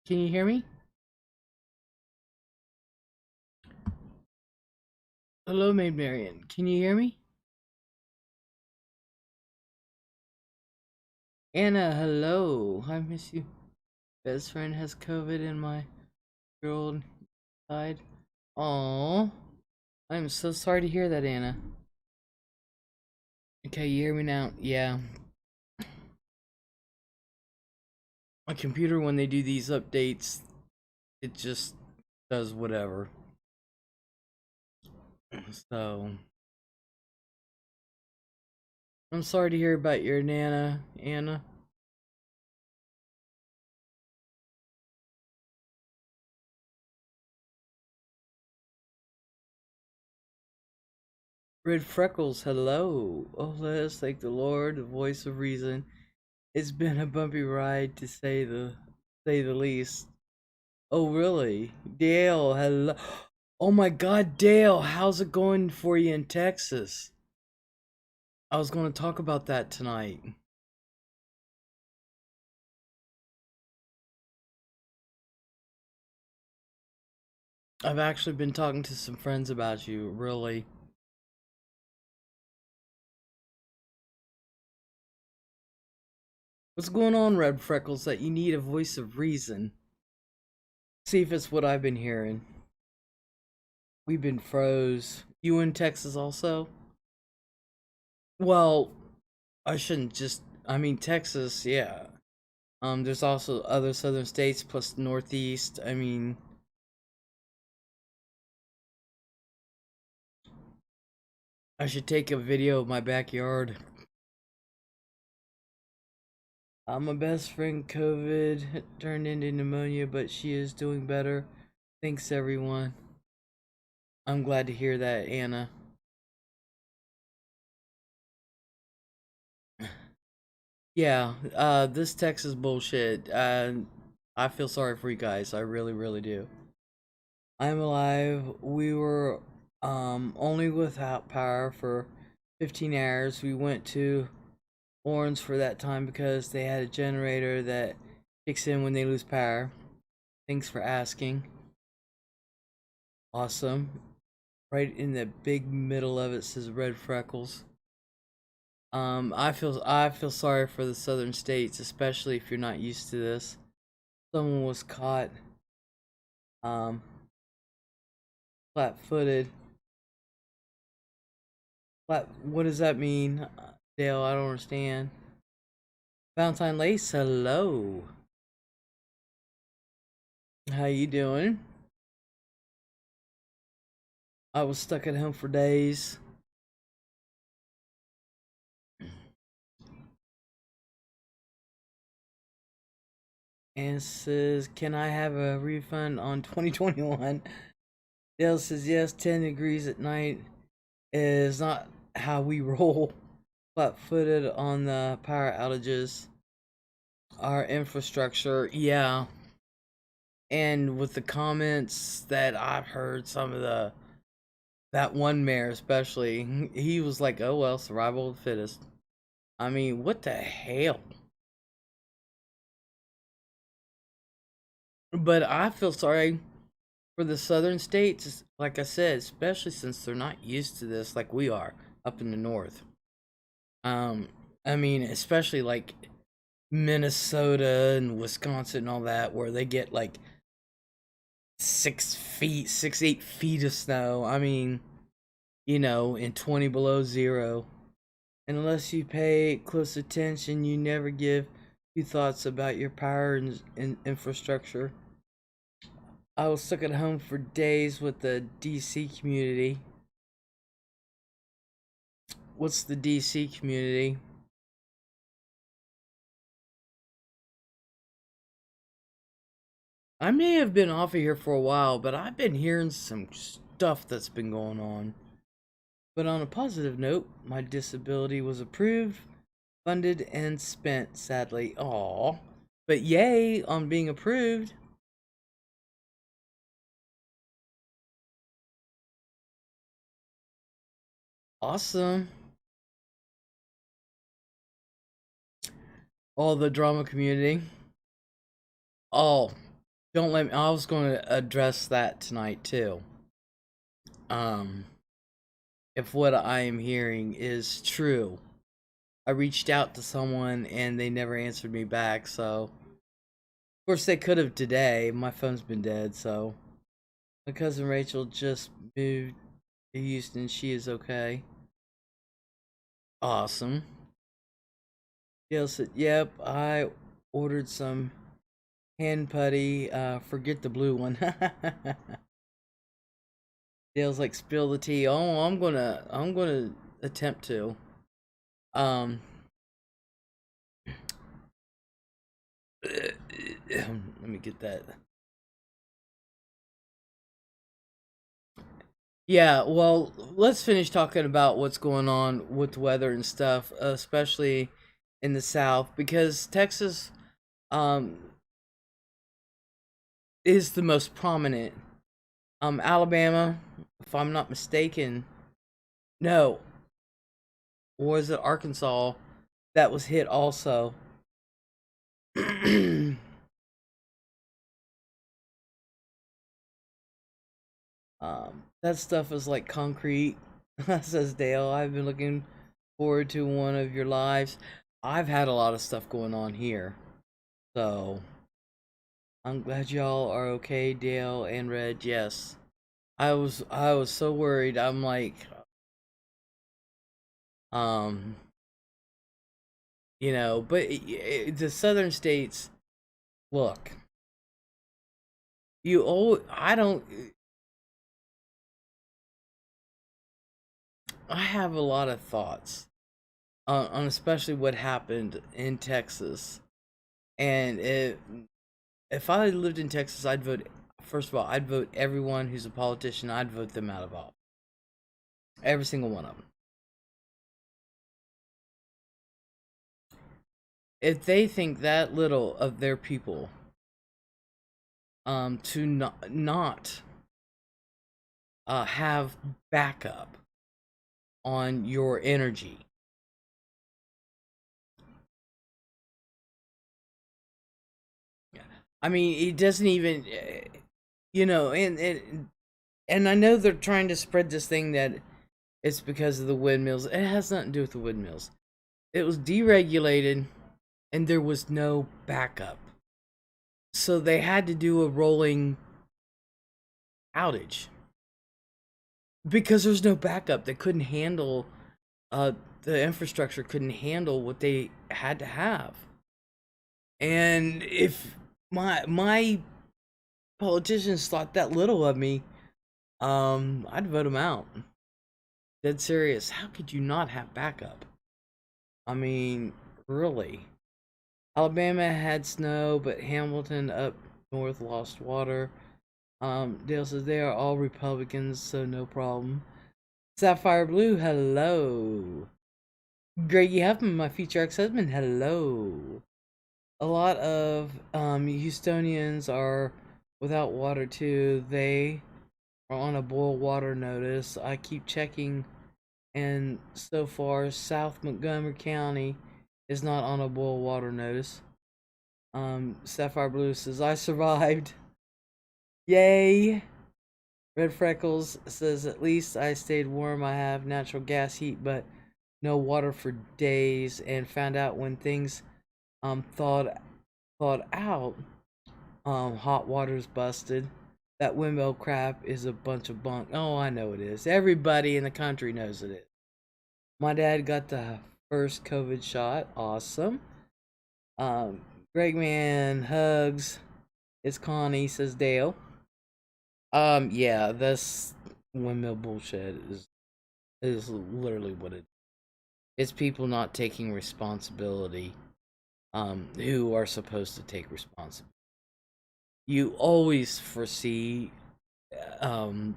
Can you hear me? Hello, Maid Marian. Can you hear me? Anna, hello. I miss you. Best friend has COVID and my girl died. Aww. I'm so sorry to hear that, Anna. Okay, you hear me now? Yeah. My computer, when they do these updates, it just does whatever. So, I'm sorry to hear about your Nana, Anna. Red Freckles, hello. Oh, let us thank the Lord, the voice of reason. It's been a bumpy ride to say the least. Oh really? Dale, hello. Oh my god, Dale, how's it going for you in Texas? I was going to talk about that tonight. I've actually been talking to some friends about you, really. What's going on, Red Freckles, that you need a voice of reason? See if it's what I've been hearing. We've been froze. You in Texas also? Well, I shouldn't just I mean Texas, yeah. There's also other southern states plus Northeast. I mean, I should take a video of my backyard. My best friend COVID turned into pneumonia, but she is doing better. Thanks, everyone. I'm glad to hear that, Anna. Yeah, this Texas bullshit. I feel sorry for you guys. I really, really do. I'm alive. We were only without power for 15 hours. We went to Orange for that time because they had a generator that kicks in when they lose power. Thanks for asking. Awesome. Right in the big middle of it says red freckles. I feel sorry for the southern states, especially if you're not used to this. Someone was caught um flat-footed. What does that mean? Dale, I don't understand. Valentine Lace, hello. How you doing? I was stuck at home for days. And says, "Can I have a refund on 2021?" Dale says, "Yes, 10 degrees at night is not how we roll." Flat footed on the power outages. Our infrastructure, yeah. And with the comments that I've heard, some of that one mayor especially, he was like, "Oh well, survival of the fittest." I mean, what the hell? But I feel sorry for the southern states, like I said, especially since they're not used to this like we are up in the north. Um, I mean, especially like Minnesota and Wisconsin and all that, where they get like 6 feet, 8 feet of snow. I mean, in 20 below zero. And unless you pay close attention, you never give few thoughts about your power and infrastructure. I was stuck at home for days with the DC community. What's the DC community? I may have been off of here for a while, but I've been hearing some stuff that's been going on. But on a positive note, my disability was approved, funded, and spent, sadly. Aw. But yay on being approved. Awesome. All the drama community. Oh, don't let me. I was going to address that tonight too. Um, if what I am hearing is true, I reached out to someone and they never answered me back. So, of course, they could have today. My phone's been dead. So, my cousin Rachel just moved to Houston. She is okay. Awesome. Gail said, "Yep, I ordered some hand putty. Forget the blue one." Dale's like, "Spill the tea." Oh, I'm gonna attempt to. Um, let me get that. Yeah, well, let's finish talking about what's going on with the weather and stuff, especially in the South, because Texas um is the most prominent. Alabama, if I'm not mistaken, no, or was it Arkansas that was hit also? That stuff is like concrete, says Dale. I've been looking forward to one of your lives. I've had a lot of stuff going on here, so I'm glad y'all are okay, Dale and Red. Yes, I was so worried. I'm like, um, but the southern states. Look, I don't. I have a lot of thoughts on especially what happened in Texas. And if I lived in Texas, I'd vote. First of all, I'd vote everyone who's a politician. I'd vote them out of office, every single one of them. If they think that little of their people, to not have backup on your energy. I mean, it doesn't even, and I know they're trying to spread this thing that it's because of the windmills. It has nothing to do with the windmills. It was deregulated, and there was no backup, so they had to do a rolling outage because there's no backup. They couldn't handle, uh, the infrastructure couldn't handle what they had to have. And if my politicians thought that little of me, I'd vote them out. Dead serious. How could you not have backup? I mean, really. Alabama had snow, but Hamilton up north lost water. Dale says they are all Republicans, so no problem. Sapphire Blue, hello. Greggy Huffman, my future ex-husband, hello. A lot of Houstonians are without water too. They are on a boil water notice. I keep checking, and so far, South Montgomery County is not on a boil water notice. Sapphire Blue says, I survived. Yay! Red Freckles says, at least I stayed warm. I have natural gas heat, but no water for days, and found out when things thawed out, hot water's busted. That windmill crap is a bunch of bunk. Oh, I know it is. Everybody in the country knows it is. My dad got the first COVID shot. Awesome. Um, Greg Man hugs. It's Connie, says Dale. Yeah, this windmill bullshit is literally what it is. It's people not taking responsibility, who are supposed to take responsibility. You always foresee, um,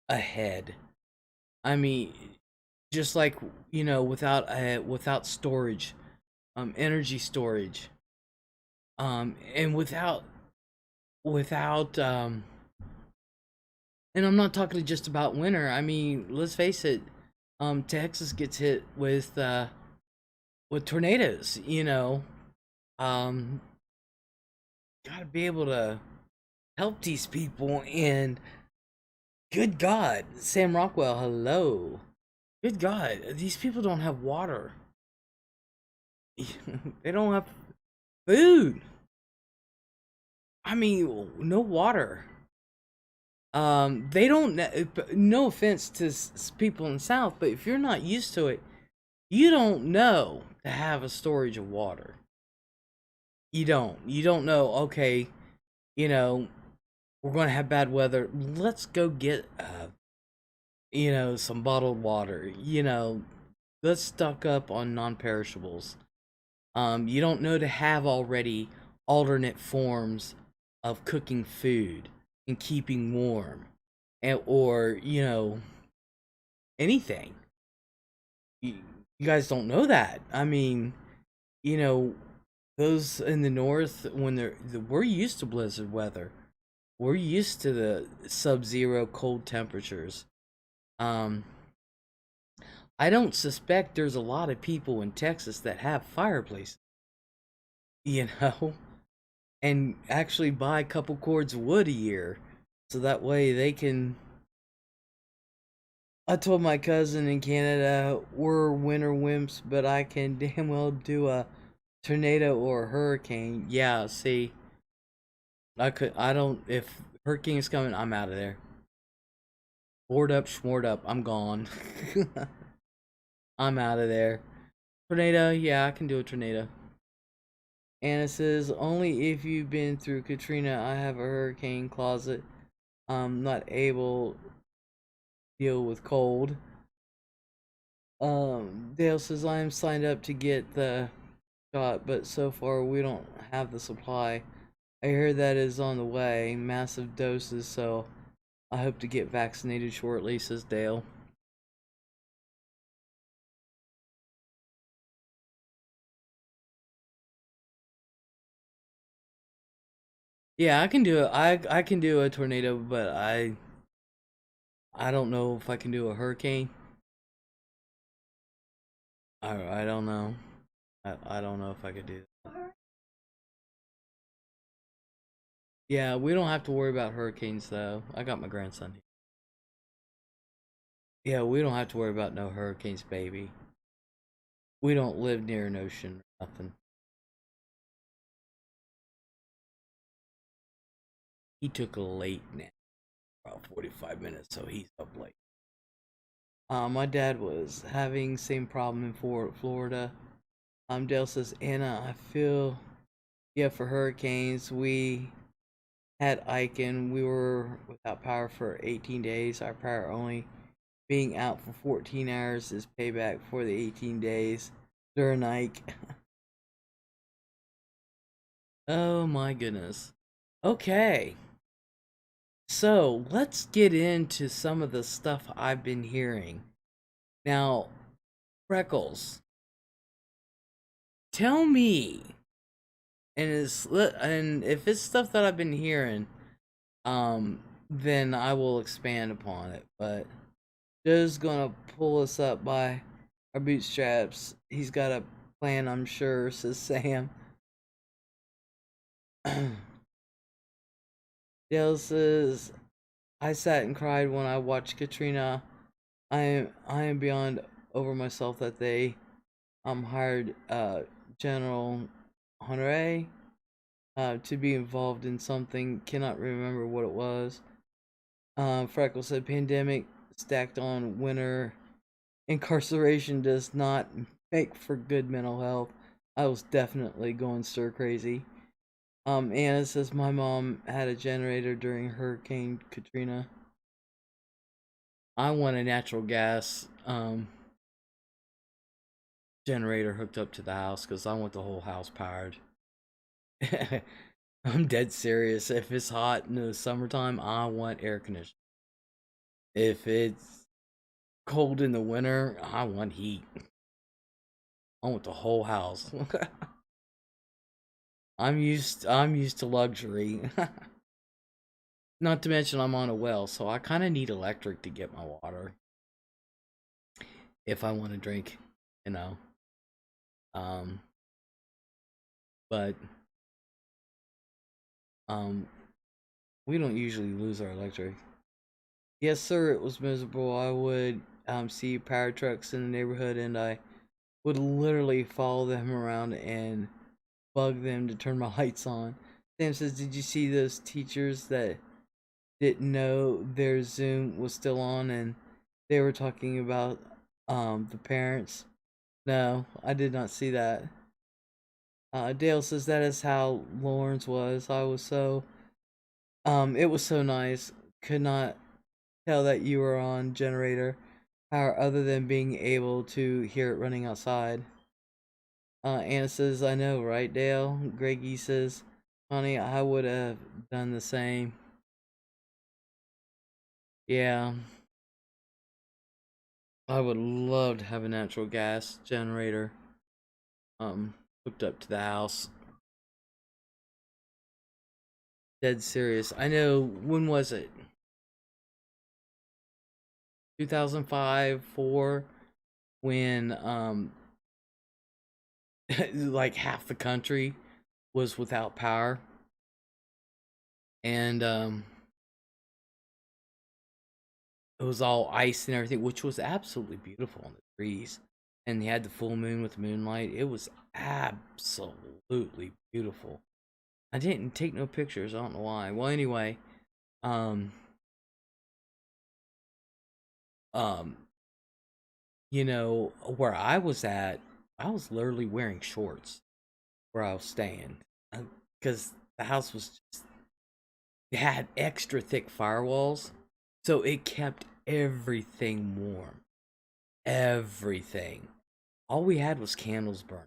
ahead. I mean, just like, without storage, energy storage, and without and I'm not talking just about winter. I mean, let's face it, Texas gets hit with tornadoes, um gotta be able to help these people. And good God, Sam Rockwell, hello. Good God, these people don't have water. They don't have food. I mean, no water. They don't. No offense to people in the South, but if you're not used to it, you don't know to have a storage of water. You don't. You don't know. Okay, you know we're going to have bad weather. Let's go get some bottled water. Let's stock up on non-perishables. You don't know to have already alternate forms of cooking food and keeping warm, or anything. You guys don't know that. I mean, you know, those in the north, when we're used to blizzard weather. We're used to the sub-zero cold temperatures. Um, I don't suspect there's a lot of people in Texas that have fireplaces, you know, and actually buy a couple cords of wood a year, so that way they can. I told my cousin in Canada we're winter wimps, but I can damn well do a tornado or a hurricane. Yeah, see, I could. I don't. If hurricane's coming, I'm out of there. Board up, schmoored up. I'm gone. I'm out of there. Tornado, yeah, I can do a tornado. Anna says, only if you've been through Katrina, I have a hurricane closet. I'm not able to deal with cold. Dale says, I am signed up to get the shot, but so far we don't have the supply. I hear that is on the way, massive doses, so I hope to get vaccinated shortly, says Dale. Yeah, I can do it. I can do a tornado, but I don't know if I can do a hurricane. I don't know. I don't know if I could do that. Yeah, we don't have to worry about hurricanes though. I got my grandson here. Yeah, we don't have to worry about no hurricanes, baby. We don't live near an ocean or nothing. He took a late nap, about 45 minutes, so he's up late. My dad was having same problem in Florida. Dale says, Anna, I feel yeah for hurricanes. We had Ike and we were without power for 18 days. Our power only being out for 14 hours is payback for the 18 days during Ike. Oh my goodness. Okay. So let's get into some of the stuff I've been hearing. Now, Freckles, tell me, and if it's stuff that I've been hearing, then I will expand upon it. But Joe's gonna pull us up by our bootstraps. He's got a plan, I'm sure, says Sam. Dale says, I sat and cried when I watched Katrina. I am beyond over myself that they hired General Honore to be involved in something. Cannot remember what it was. Freckles said pandemic stacked on winter incarceration does not make for good mental health. I was definitely going stir crazy. Anna says my mom had a generator during Hurricane Katrina. I want a natural gas generator hooked up to the house because I want the whole house powered. I'm dead serious. If it's hot in the summertime, I want air conditioning. If it's cold in the winter, I want heat. I want the whole house. I'm used to luxury. Not to mention I'm on a well, so I kind of need electric to get my water if I want to drink, you know. Um, but Um, we don't usually lose our electric. Yes, sir, it was miserable. I would see power trucks in the neighborhood, and I would literally follow them around and bug them to turn my lights on. Sam says, "Did you see those teachers that didn't know their Zoom was still on and they were talking about the parents?" No, I did not see that. Dale says that is how Lawrence was. It was so nice. Could not tell that you were on generator power other than being able to hear it running outside. Anna says, I know, right, Dale? Greggy says, honey, I would have done the same. Yeah, I would love to have a natural gas generator hooked up to the house. Dead serious. I know, when was it? 2005, 4, when like half the country was without power, and it was all ice and everything, which was absolutely beautiful in the trees. And they had the full moon with the moonlight. It was absolutely beautiful. I didn't take no pictures. I don't know why. Well, anyway, um, um, where I was at, I was literally wearing shorts where I was staying, because the house was just, it had extra thick firewalls, so it kept everything warm. Everything. All we had was candles burning.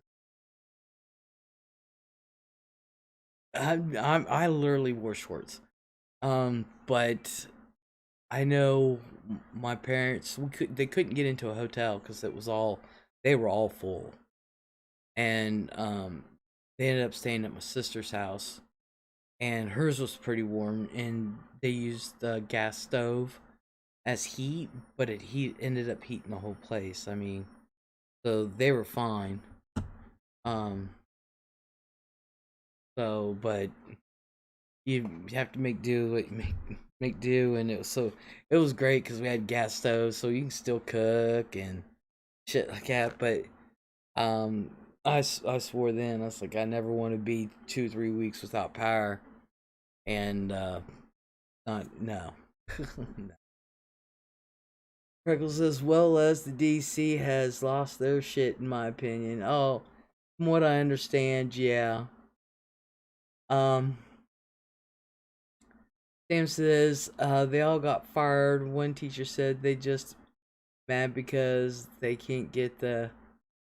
I literally wore shorts. But I know my parents, they couldn't get into a hotel because they were all full, and they ended up staying at my sister's house, and hers was pretty warm, and they used the gas stove as heat, but it ended up heating the whole place. I mean, so they were fine. Um, but you have to make do what you make do, and it was great because we had gas stoves, so you can still cook and shit like that. But um, I swore then, I was like, I never want to be 2 3 weeks without power, and not no. No. Freckles, as well as the DC has lost their shit, in my opinion. Oh, from what I understand, yeah. Um, Sam says they all got fired. One teacher said they just mad because they can't get the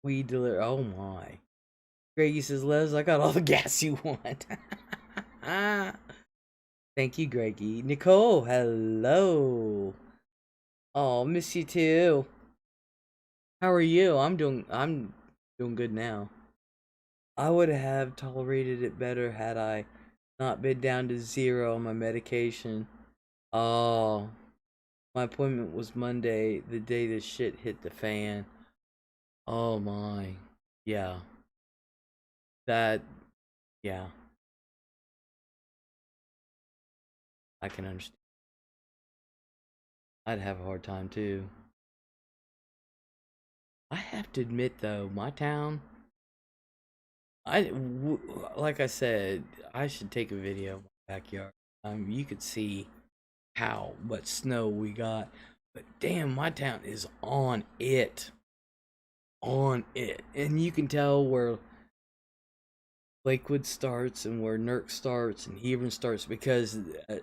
weed delivered. Oh my. Greggy says, Les, I got all the gas you want. Thank you, Greggy. Nicole, hello. Oh, miss you too. How are you? I'm doing good now. I would have tolerated it better had I not been down to 0 on my medication. Oh, my appointment was Monday, the day this shit hit the fan. Oh my. Yeah. That, yeah, I can understand. I'd have a hard time too. I have to admit though, my town, like I said, I should take a video of my backyard. You could see how much snow we got, but damn, my town is on it, and you can tell where Lakewood starts and where Nurk starts and Hebron starts, because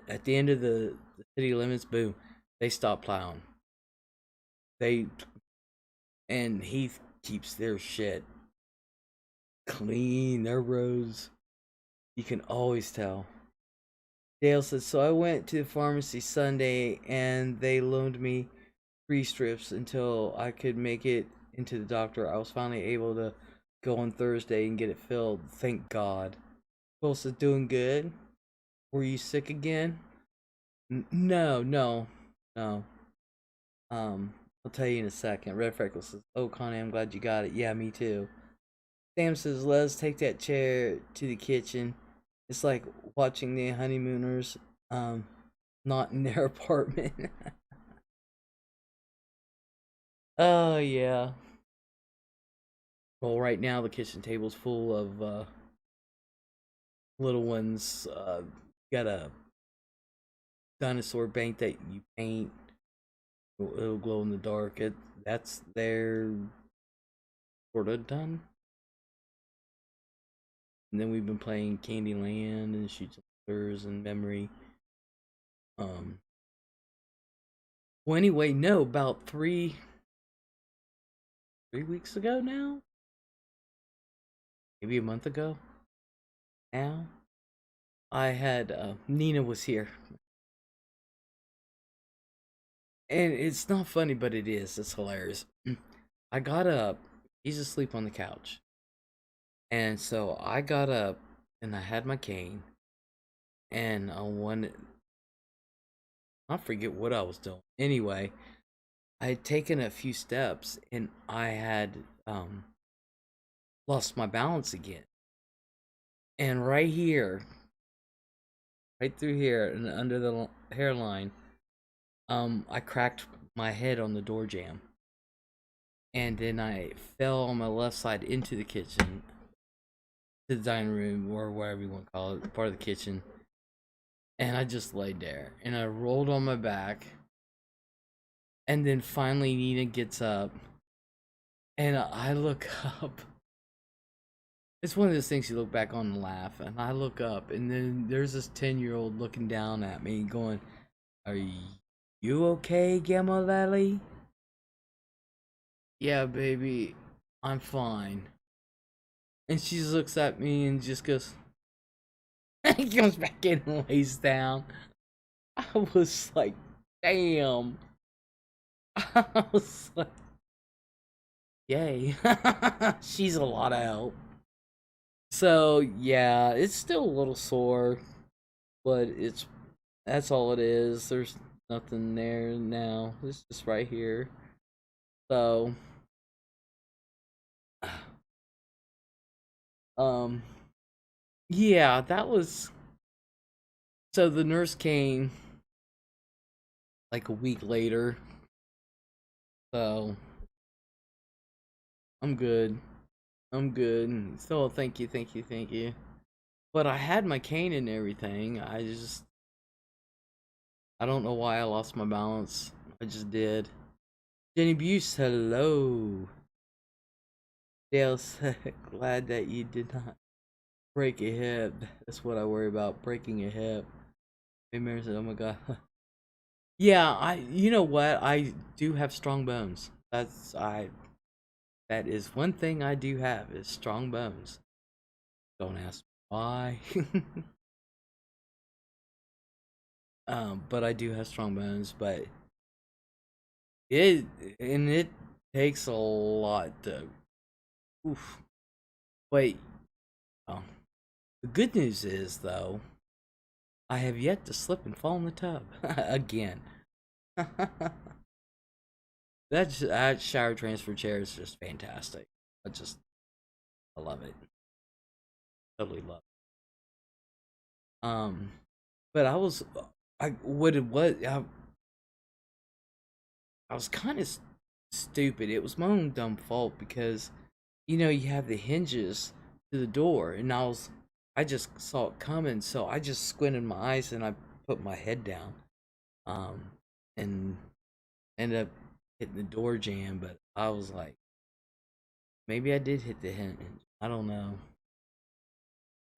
at the end of the city limits, boom, they stop plowing. They and Heath keeps their shit clean, their roads. You can always tell. Dale says, so I went to the pharmacy Sunday and they loaned me 3 strips until I could make it into the doctor. I was finally able to go on Thursday and get it filled. Thank God. Cole says, doing good. Were you sick again? No, no, no. I'll tell you in a second. Red Freckles says, oh, Connie, I'm glad you got it. Yeah, me too. Sam says, let's take that chair to the kitchen It's like watching the honeymooners, not in their apartment. Oh yeah. Well, right now the kitchen table's full of little ones. Got a dinosaur bank that you paint. It'll glow in the dark. That's their sort of done. And then we've been playing Candyland and Shoots and Memory. Um. Well, anyway, no, about three weeks ago now, maybe a month ago. Now, I had Nina was here, and it's not funny, but it is. It's hilarious. I got up. He's asleep on the couch, and so I got up and I had my cane, and I forget what I was doing. Anyway, I had taken a few steps and I had lost my balance again. And right here, right through here and under the hairline, I cracked my head on the door jamb. And then I fell on my left side into the kitchen, to the dining room, or whatever you want to call it, part of the kitchen. And I just laid there and I rolled on my back. And then finally Nina gets up and I look up. It's one of those things you look back on and laugh. And I look up and then there's this 10-year-old looking down at me going, "Are you okay, Gamma Valley?" "Yeah, baby, I'm fine." And she just looks at me and just goes, he comes back in and lays down. I was like, damn. I was like, yay. She's a lot of help. So yeah, it's still a little sore, but that's all it is. There's nothing there now. It's just right here. So um yeah, that was, so the nurse came like a week later. So I'm good. I'm good. So thank you, thank you, thank you. But I had my cane and everything. I don't know why I lost my balance. I just did. Jenny Buse, hello. Dale said, glad that you did not break a hip. That's what I worry about, breaking a hip. Hey, Mary said, oh my god. Yeah, you know what? I do have strong bones. That is one thing I do have, is strong bones. Don't ask why. But I do have strong bones, but it and it takes a lot to, oof. But oh, the good news is though, I have yet to slip and fall in the tub again. That shower transfer chair is just fantastic. I love it. Totally love it. But I what it was I was kind of stupid. It was my own dumb fault because, you have the hinges to the door, and I just saw it coming, so I just squinted my eyes and I put my head down, um, and ended up hitting the door jamb. But I was like, maybe I did hit the hinge. I don't know.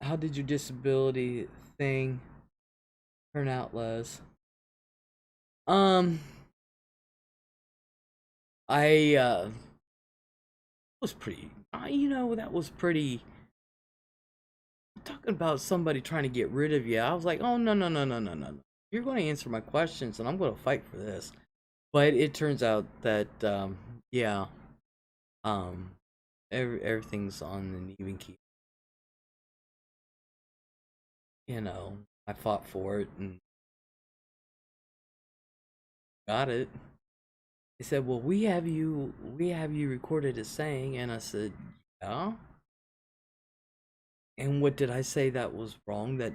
How did your disability thing turn out, Les? Um, I was pretty. That was pretty. Talking about somebody trying to get rid of you, I was like, oh no no no no no no. You're going to answer my questions, and I'm going to fight for this. But it turns out that yeah, um, everything's on an even key. I fought for it and got it. They said, well, we have you recorded as saying, and I said, yeah. And what did I say that was wrong? That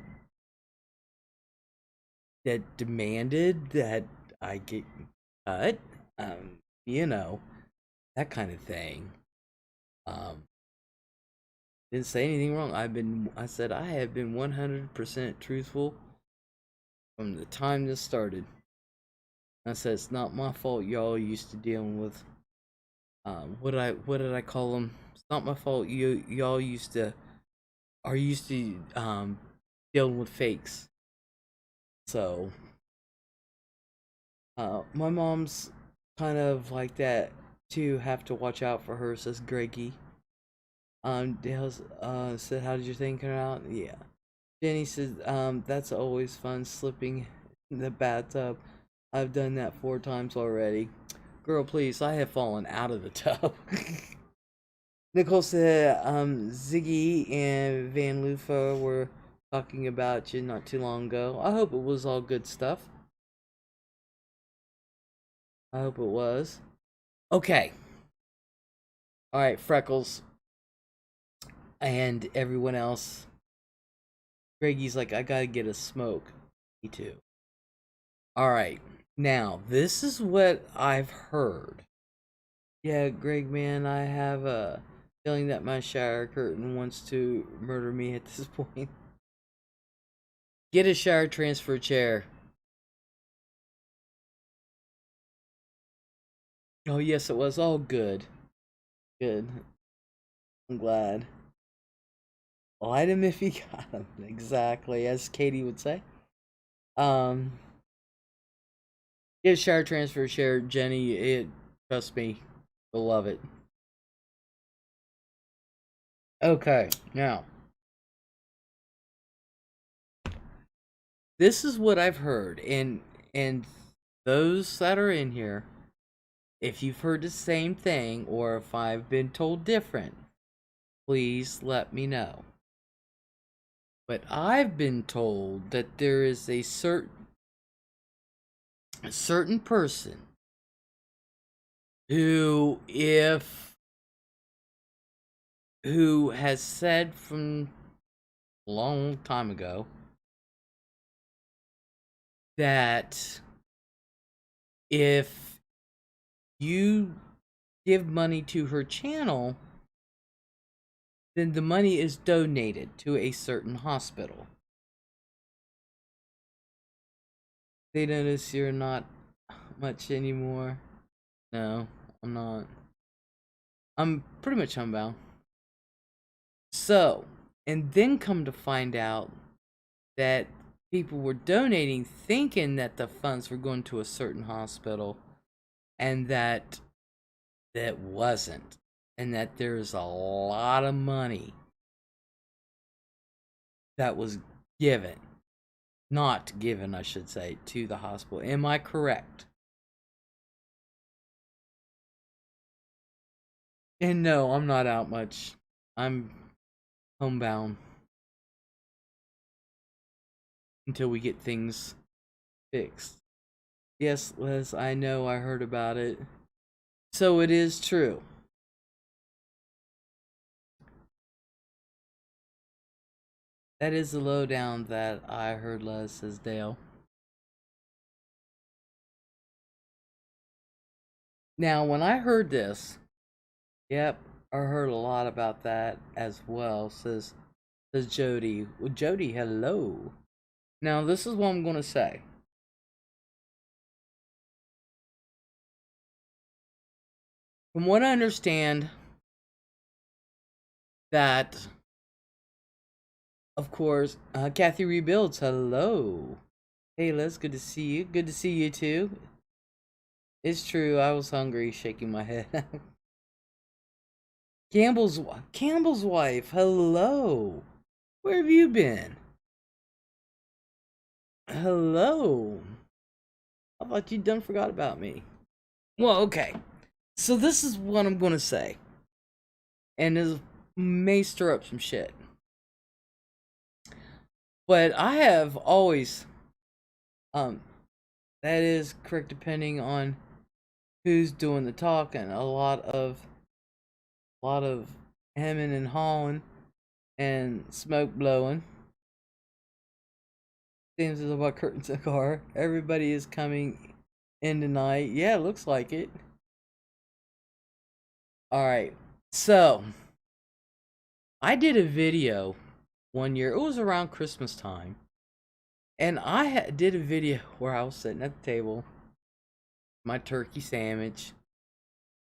demanded that I get cut? You know, that kind of thing. Um, didn't say anything wrong. I said I have been 100% truthful from the time this started. I said it's not my fault y'all used to dealing with what did I call them? It's not my fault y'all are used to dealing with fakes. So my mom's kind of like that too. Have to watch out for her, says Greggy. Dale said, "How did your thing come out?" Yeah. Jenny says, "That's always fun slipping in the bathtub. I've done that 4 times already." Girl, please, I have fallen out of the tub. Nicole said, Ziggy and Van Lufa were talking about you not too long ago. I hope it was all good stuff. I hope it was. Okay. Alright, Freckles. And everyone else. Greggy's like, I gotta get a smoke. Me too. Alright. Now, this is what I've heard. Yeah, Greg, man, I have a feeling that my shower curtain wants to murder me at this point. Get a shower transfer chair. Oh, yes, it was all good. Good. I'm glad. Light him if you got him. Exactly, as Katie would say. Um, get a shower transfer chair, Jenny. Trust me, you'll love it. Okay, now. This is what I've heard, and those that are in here, if you've heard the same thing or if I've been told different, please let me know. But I've been told that there is a certain person who has said from a long time ago that if you give money to her channel, then the money is donated to a certain hospital. They notice you're not much anymore. No, I'm not. I'm pretty much homebound. So, and then come to find out that people were donating thinking that the funds were going to a certain hospital and that wasn't, and that there's a lot of money that was given, not given, I should say, to the hospital. Am I correct? And no, I'm not out much. I'm homebound until we get things fixed. Yes, Les, I know, I heard about it. So it is true. That is the lowdown that I heard, Les, says Dale. Now, when I heard this, yep, I heard a lot about that as well, says Jody. Well, Jody, hello. Now, this is what I'm going to say. From what I understand, that, of course, Kathy Rebuilds, hello. Hey, Les, good to see you. Good to see you too. It's true, I was hungry, shaking my head. Campbell's wife, hello. Where have you been? Hello. I thought you'd done forgot about me. Well, okay. So this is what I'm gonna say. And this may stir up some shit. But I have always that is correct depending on who's doing the talking. A lot of hemming and hawing and smoke blowing. Seems as though curtains in the car. Everybody is coming in tonight. Yeah, looks like it. Alright, so I did a video one year. It was around Christmas time. And I did a video where I was sitting at the table, my turkey sandwich.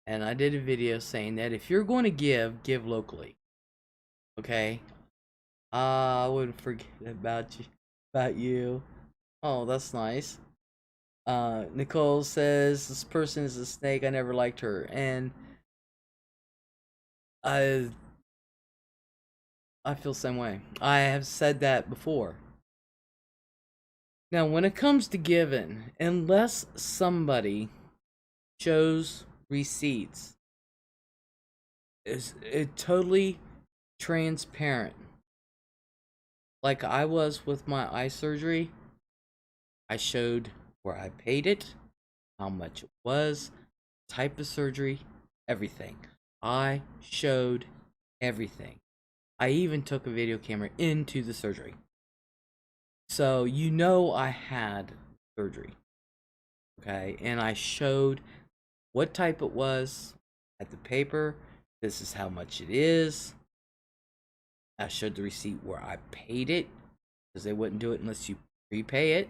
And I did a video saying that if you're going to give locally. Okay? I wouldn't forget about you. Oh, that's nice. Nicole says this person is a snake. I never liked her, and I feel the same way. I have said that before. Now, when it comes to giving, unless somebody shows receipts, is it totally transparent. Like I was with my eye surgery, I showed where I paid it, how much it was, type of surgery, everything. I showed everything. I even took a video camera into the surgery. So you know I had surgery. Okay, and I showed what type it was at the paper. This is how much it is. I showed the receipt where I paid it, because they wouldn't do it unless you prepay it.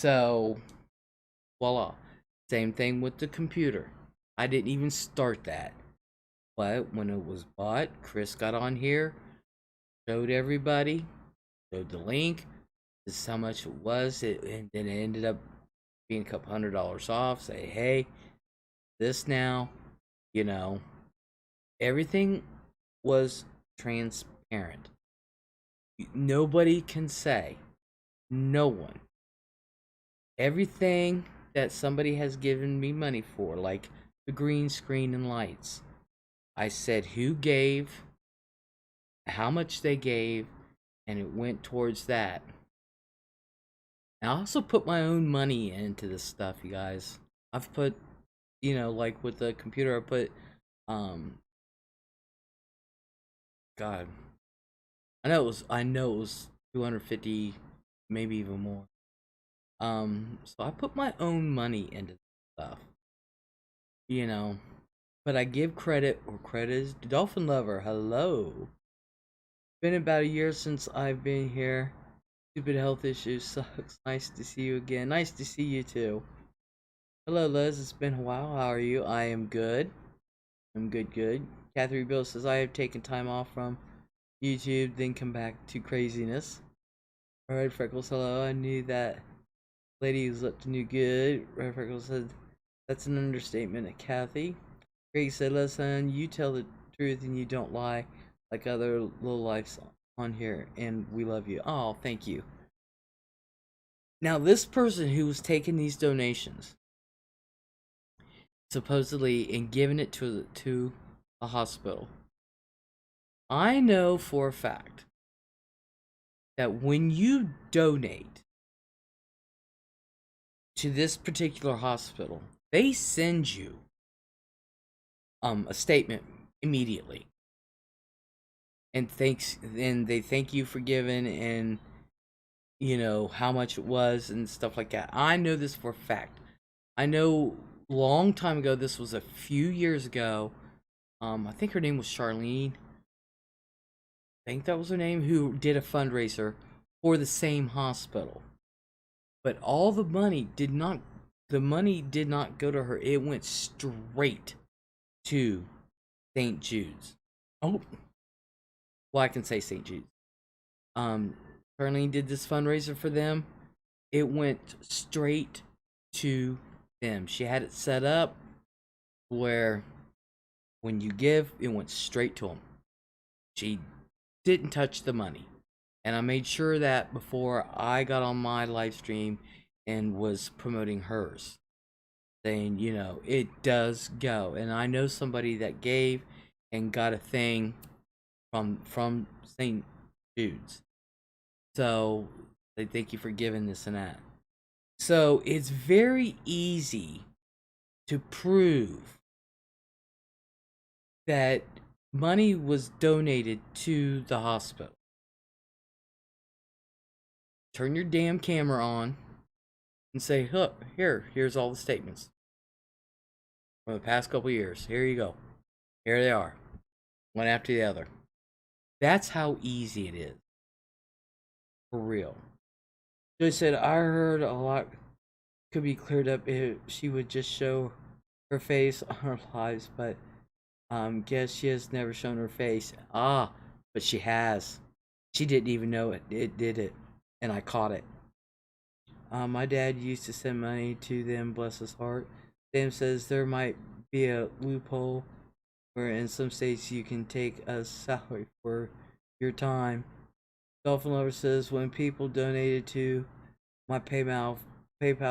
So, voila. Same thing with the computer. I didn't even start that. But when it was bought, Chris got on here, showed everybody, showed the link. This is how much it was. And then it ended up being a couple $100 off. Say, hey, this now, you know, everything was transparent. Nobody can say, no one. Everything that somebody has given me money for, like the green screen and lights, I said who gave, how much they gave, and it went towards that. And I also put my own money into this stuff, you guys. I've put, like with the computer, I put, God, I know it was 250, maybe even more. So I put my own money into stuff, but I give credit where credit is. Dolphin Lover, hello. Been about a year since I've been here. Stupid health issues sucks. Nice to see you again. Nice to see you too. Hello, Liz. It's been a while. How are you? I am good. I'm good. Catherine Bill says I have taken time off from YouTube, then come back to craziness. Alright, Freckles, hello. I knew that lady was up to no good. Red Freckles said that's an understatement at Kathy. Greg said, listen, you tell the truth and you don't lie like other little lives on here, and we love you. Oh, thank you. Now, this person who was taking these donations, supposedly, and giving it to a hospital, I know for a fact that when you donate to this particular hospital, they send you a statement immediately, and they thank you for giving, and how much it was and stuff like that. I know this for a fact. I know long time ago, this was a few years ago. I think her name was Charlene. I think that was her name, who did a fundraiser for the same hospital. But all the money did not go to her. It went straight to St. Jude's. Oh, well, I can say St. Jude's. Charlene did this fundraiser for them. It went straight to them. She had it set up where when you give, it went straight to them. She didn't touch the money. And I made sure that before I got on my live stream and was promoting hers, saying, it does go. And I know somebody that gave and got a thing from St. Jude's. So they thank you for giving this and that. So it's very easy to prove that money was donated to the hospital. Turn your damn camera on and say, "Look, here's all the statements from the past couple years. Here you go. Here they are, one after the other." That's how easy it is, for real. Joy said, "I heard a lot could be cleared up if she would just show her face on her lives, but guess she has never shown her face." Ah, but she has. She didn't even know it did it, and I caught it. My dad used to send money to them, bless his heart. Sam says there might be a loophole where in some states you can take a salary for your time. Dolphin Lover says when people donated to my PayPal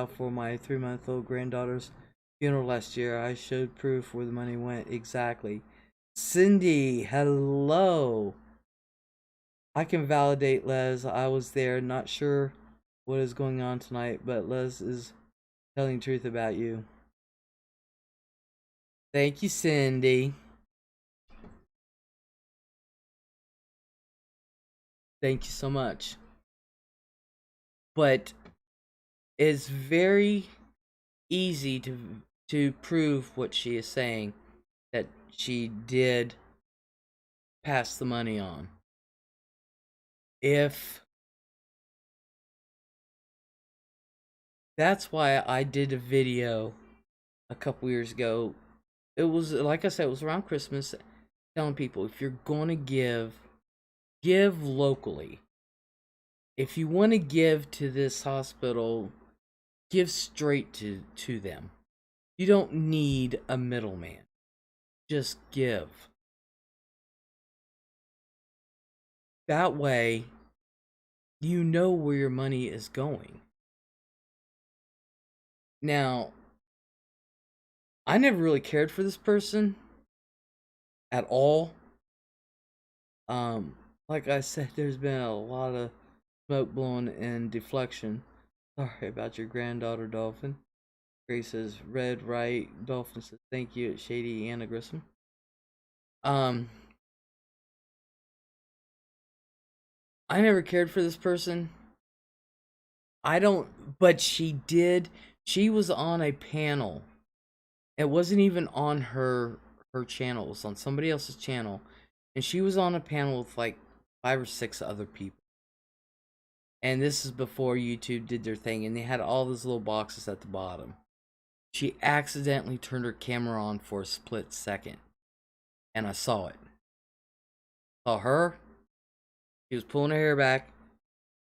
for my 3-month-old granddaughter's funeral last year, I showed proof where the money went exactly. Cindy, hello. I can validate, Les. I was there, not sure what is going on tonight, but Les is telling the truth about you. Thank you, Cindy. Thank you so much. But it's very easy to prove what she is saying, that she did pass the money on. If that's why I did a video a couple years ago. It was, like I said, it was around Christmas, telling people if you're going to give locally. If you want to give to this hospital, give straight to them. You don't need a middleman. Just give. That way, you know where your money is going. Now, I never really cared for this person at all. Like I said, there's been a lot of smoke blowing and deflection. Sorry about your granddaughter, Dolphin. Grace says, "Red, right." Dolphin says, "Thank you, Shady Anna Grissom." I never cared for this person. I don't, but she did. She was on a panel. It wasn't even on her channel. It was on somebody else's channel, and she was on a panel with like 5 or 6 other people. And this is before YouTube did their thing, and they had all those little boxes at the bottom. She accidentally turned her camera on for a split second, and I saw it. Saw her. She was pulling her hair back,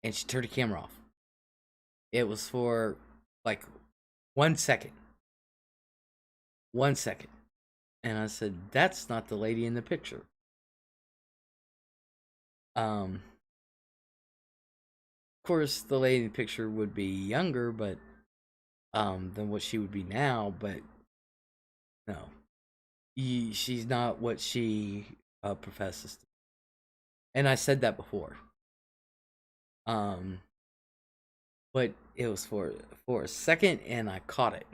and she turned the camera off. It was for like 1 second. 1 second. And I said, "That's not the lady in the picture." Of course, the lady in the picture would be younger, but than what she would be now. But no, she's not what she professes to. And I said that before. But it was for a second, and I caught it.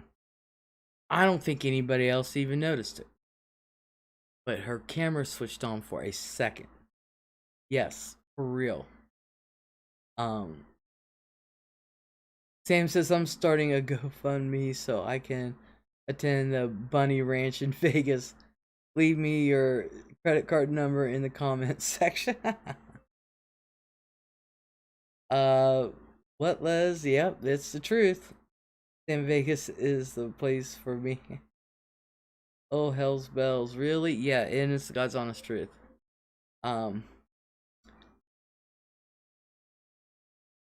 I don't think anybody else even noticed it. But her camera switched on for a second. Yes, for real. Sam says, "I'm starting a GoFundMe so I can attend the Bunny Ranch in Vegas. Leave me your credit card number in the comments section." What, Les? Yep, it's the truth. Sam, Vegas is the place for me. Oh, hell's bells. Really? Yeah, and it's God's honest truth.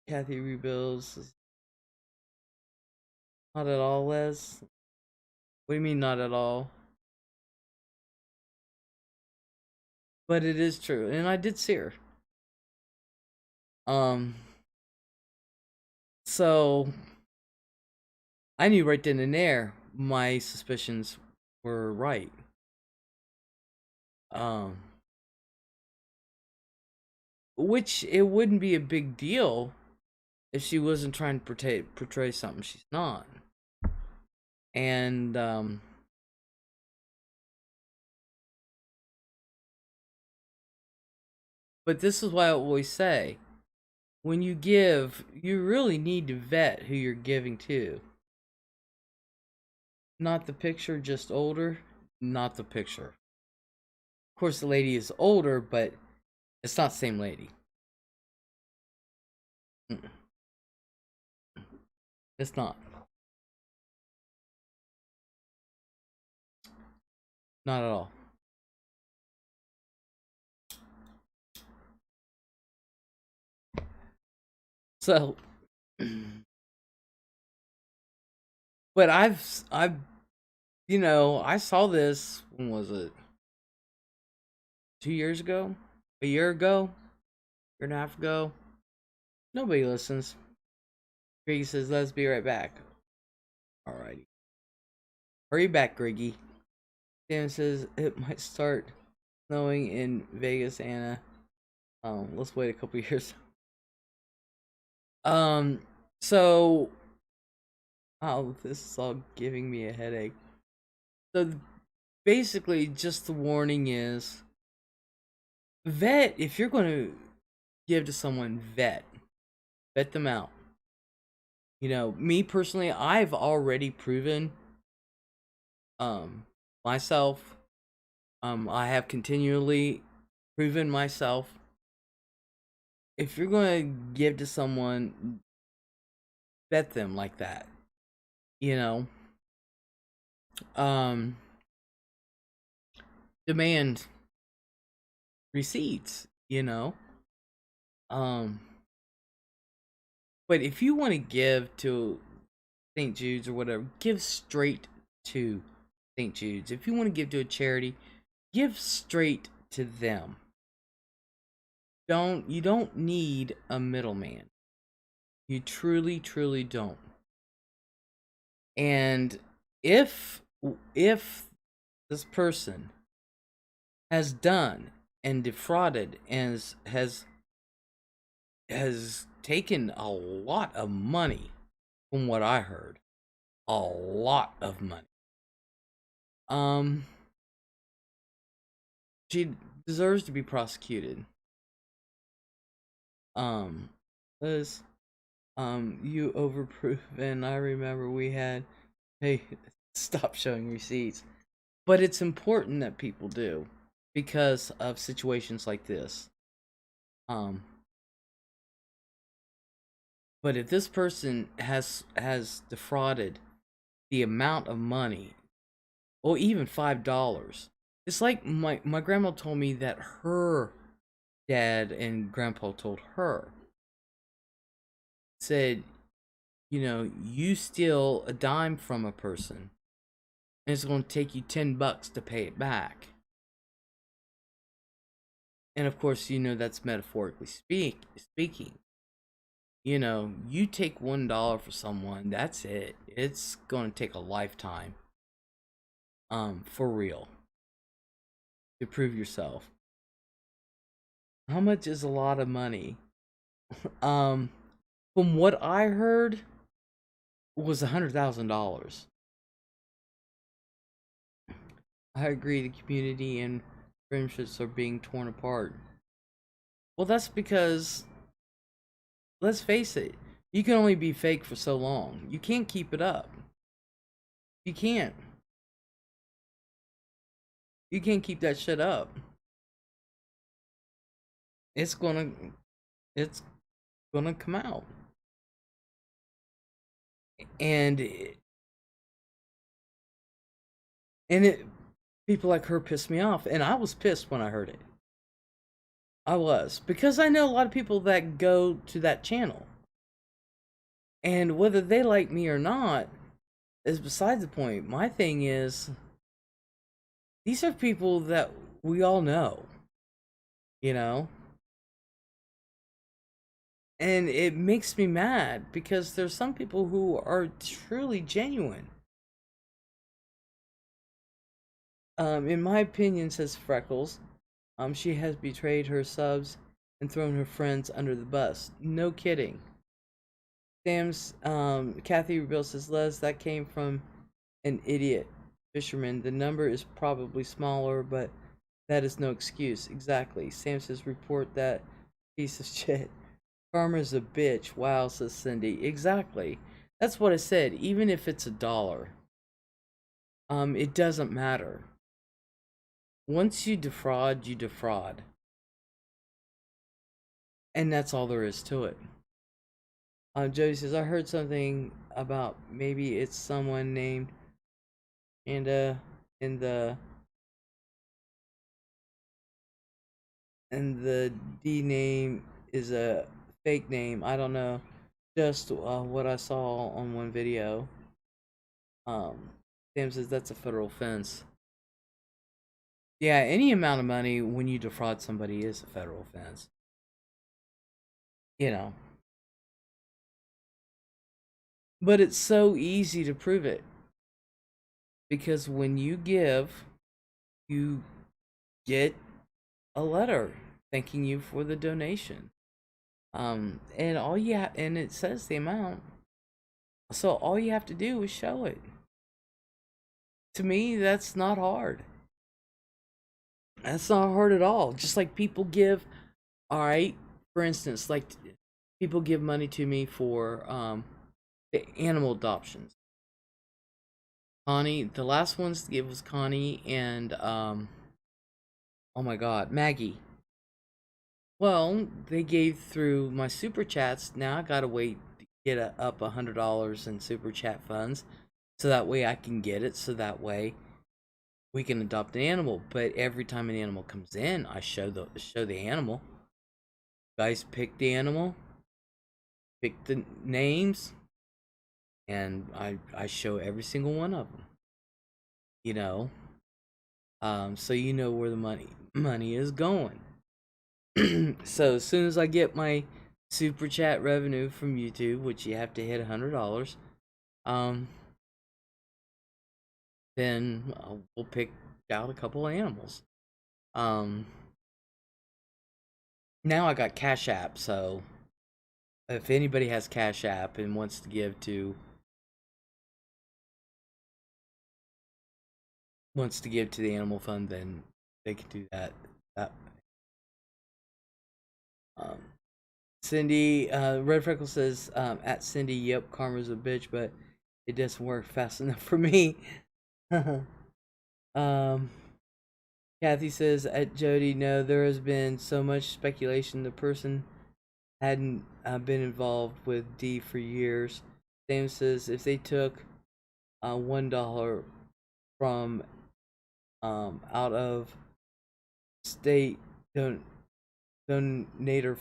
Kathy rebuilds. Not at all, Les. What do you mean, not at all? But it is true, and I did see her. So I knew right then and there my suspicions were right. Which it wouldn't be a big deal if she wasn't trying to portray something she's not. And But this is why I always say, when you give, you really need to vet who you're giving to. Not the picture, just older. Not the picture. Of course, the lady is older, but it's not the same lady. It's not. Not at all. So, but I've, I saw this. When was it? 2 years ago? A year ago? Year and a half ago? Nobody listens. Griggy says, "Let's be right back." Alrighty. Hurry back, Griggy. Dan says it might start snowing in Vegas, Anna. Let's wait a couple years. So, oh, this is all giving me a headache. So, basically, just the warning is, vet, if you're going to give to someone, vet them out. Me personally, I've already proven myself. I have continually proven myself. If you're going to give to someone, vet them like that. Demand receipts, but if you want to give to St. Jude's or whatever, give straight to St. Jude's. If you want to give to a charity, give straight to them. You don't need a middleman. You truly, truly don't. And if this person has done and defrauded and has taken a lot of money, from what I heard, a lot of money, she deserves to be prosecuted. Liz, you overproven. I remember we had, hey, stop showing receipts. But it's important that people do, because of situations like this. But if this person has defrauded the amount of money, or even $5, it's like my grandma told me that her dad and grandpa told her, said, you steal a dime from a person, and it's going to take you $10 to pay it back. And of course, that's metaphorically speaking. You take $1 for someone, that's it. It's going to take a lifetime, for real, to prove yourself. How much is a lot of money? From what I heard, was $100,000. I agree, the community and friendships are being torn apart. Well, that's because, let's face it, you can only be fake for so long. You can't keep it up. You can't. You can't keep that shit up. It's gonna come out. And people like her piss me off, and I was pissed when I heard it. I was, because I know a lot of people that go to that channel, and whether they like me or not is besides the point. My thing is, these are people that we all know, and it makes me mad, because there's some people who are truly genuine. In my opinion, says Freckles, she has betrayed her subs and thrown her friends under the bus. No kidding. Sam's, Kathy Reveal says, Les, that came from an idiot fisherman. The number is probably smaller, but That is no excuse. Exactly. Sam says, report that piece of shit. Karma's a bitch. Wow, says Cindy. Exactly. That's what I said. Even if it's $1, it doesn't matter. Once you defraud, you defraud. And that's all there is to it. Jody says, I heard something about maybe it's someone named and in the D name is a fake name. I don't know. Just what I saw on one video. Sam says that's a federal offense. Yeah, any amount of money when you defraud somebody is a federal offense. You know. But it's so easy to prove it. Because when you give, you get a letter thanking you for the donation. And all you and it says the amount. So all you have to do is show it. To me, that's not hard. That's not hard at all. Just like people give, all right, for instance, like people give money to me for the animal adoptions. Connie, the last ones to give was Connie and oh my god, Maggie. Well, they gave through my super chats. Now I gotta wait to get up $100 in super chat funds, so that way I can get it. So that way we can adopt an animal. But every time an animal comes in, I show the animal. Guys, pick the animal, pick the names, and I show every single one of them. You know, so you know where the money is going. So as soon as I get my super chat revenue from YouTube, which you have to hit $100, then we'll pick out a couple of animals. Now I got Cash App, so if anybody has Cash App and wants to give to the animal fund, then they can do that. Cindy, Red Freckle says, at Cindy, yep, karma's a bitch, but it doesn't work fast enough for me. Kathy says, at Jody, no, there has been so much speculation the person hadn't been involved with D for years. Sam says, if they took $1 from out of state donator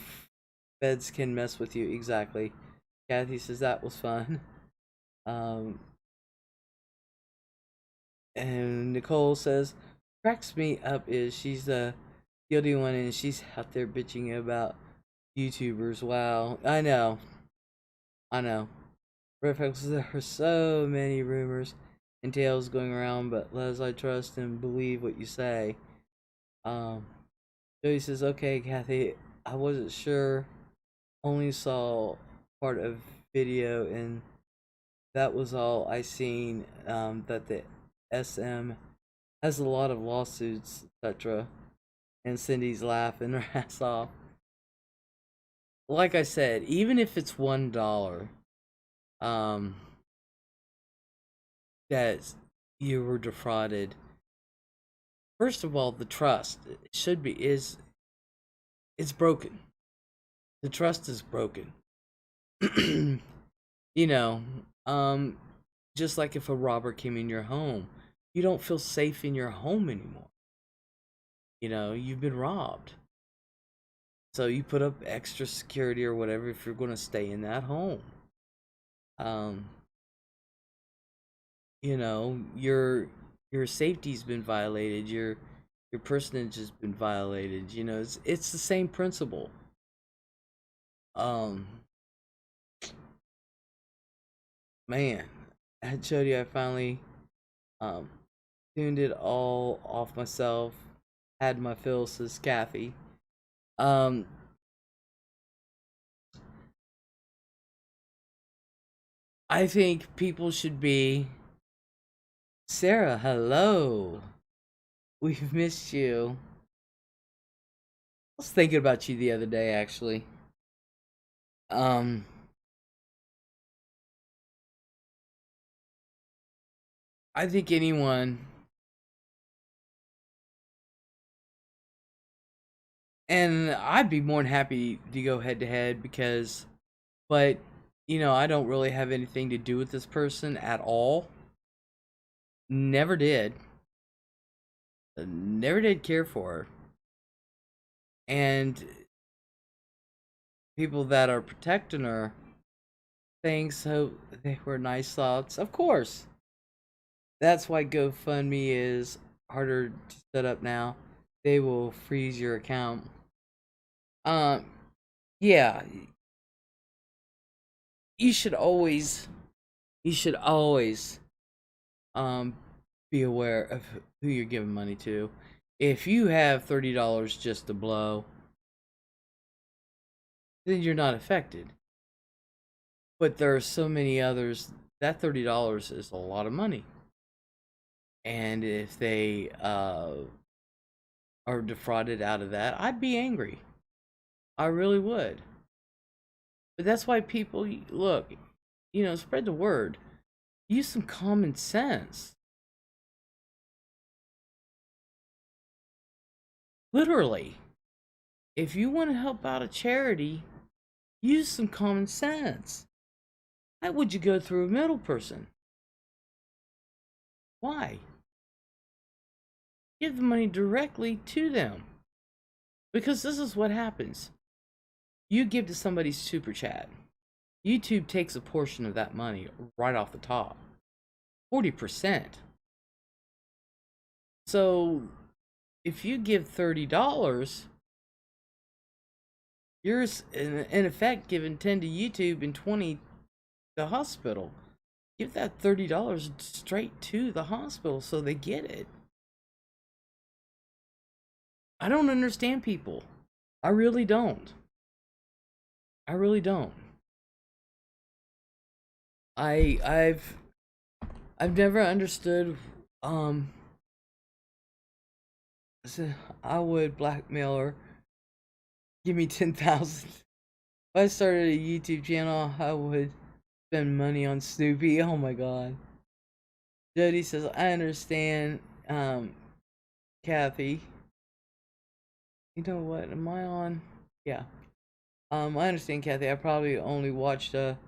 feds can mess with you. Exactly. Kathy says that was fun. And Nicole says, cracks me up is she's the guilty one and she's out there bitching about YouTubers. Wow. I know. There are so many rumors and tales going around, but Les, I trust and believe what you say. Jody says, okay, Kathy, I wasn't sure. Only saw part of video and that was all I seen. That the SM has a lot of lawsuits, etc. And Cindy's laughing her ass off. Like I said, even if it's $1, that you were defrauded. First of all, the trust is broken. The trust is broken. You know, just like if a robber came in your home, you don't feel safe in your home anymore. You know, you've been robbed. So you put up extra security or whatever if you're going to stay in that home. You know, your safety's been violated, your personage has been violated. You know, it's the same principle. Man, I showed you I finally tuned it all off myself. Had my fill, says Kathy. I think people should be. Sarah, hello. We've missed you. was thinking about you the other day, actually. Um, I think anyone, and I'd be more than happy to go head to head because, but I don't really have anything to do with this person at all. Never did. Never did care for her. And people that are protecting her think so they were nice thoughts. Of course. That's why GoFundMe is harder to set up now. They will freeze your account. Um, yeah, you should always, you should always, um, be aware of who you're giving money to. If you have $30 just to blow, then you're not affected. But there are so many others that $30 is a lot of money, and if they are defrauded out of that, I'd be angry. I really would. But that's why people look, spread the word. Use some common sense. Literally. If you want to help out a charity, use some common sense. Why would you go through a middle person? Why? Give the money directly to them. Because this is what happens. You give to somebody's super chat. YouTube takes a portion of that money right off the top. 40%. So if you give $30, you're in effect giving 10 to YouTube and 20 to the hospital. Give that $30 straight to the hospital so they get it. I don't understand people. I really don't. I really don't. I've never understood so I would blackmail her. Give me 10,000. If I started a YouTube channel, I would spend money on Snoopy. Oh my god. Jody says, I understand, Kathy. You know what? Am I on? Yeah. I understand, Kathy. I probably only watched a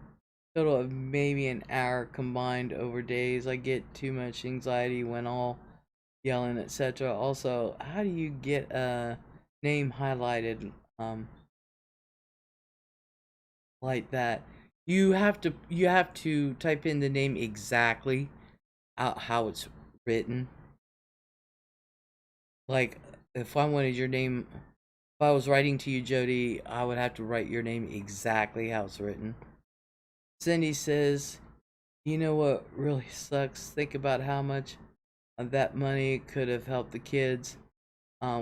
total of maybe an hour combined over days. I get too much anxiety when all yelling, etc. Also, how do you get a name highlighted like that? You have to type in the name exactly how it's written. Like if I wanted your name, if I was writing to you, Jody, I would have to write your name exactly how it's written. Cindy says, you know what really sucks? Think about how much of that money could have helped the kids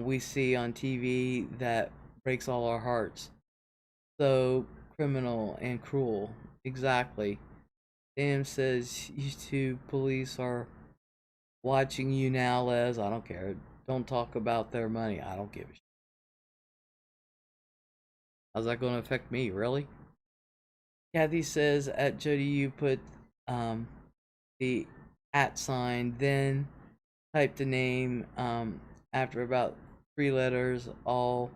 we see on TV. That breaks all our hearts. So criminal and cruel. Exactly. Sam says YouTube police are watching you now, Les. I don't care. Don't talk about their money. I don't give a shit. How's that going to affect me? Really? Kathy says at Jody, you put um, the at sign, then type the name after about 3 letters. All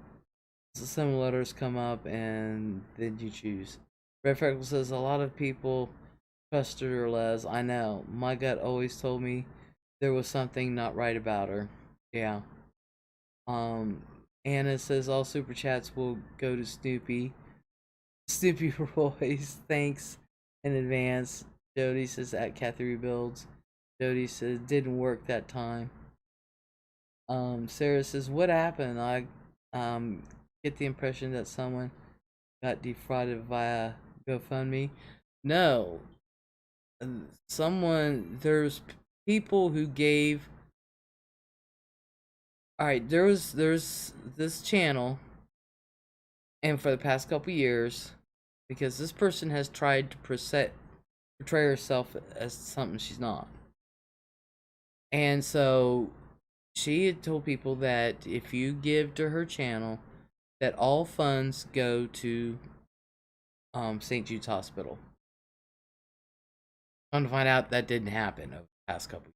some letters come up, and then you choose. Red Freckle says a lot of people trusted her, Les. I know. My gut always told me there was something not right about her. Yeah. Um, Anna says all super chats will go to Snoopy. Snoopy Royce, thanks in advance. Jody says at Kathy Rebuilds. Jody says didn't work that time. Sarah says what happened? I get the impression that someone got defrauded via GoFundMe. No, there's people who gave. All right, there's this channel, and for the past couple years, because this person has tried to portray herself as something she's not, and so she had told people that if you give to her channel, that all funds go to St. Jude's Hospital. Come to find out that didn't happen over the past couple years.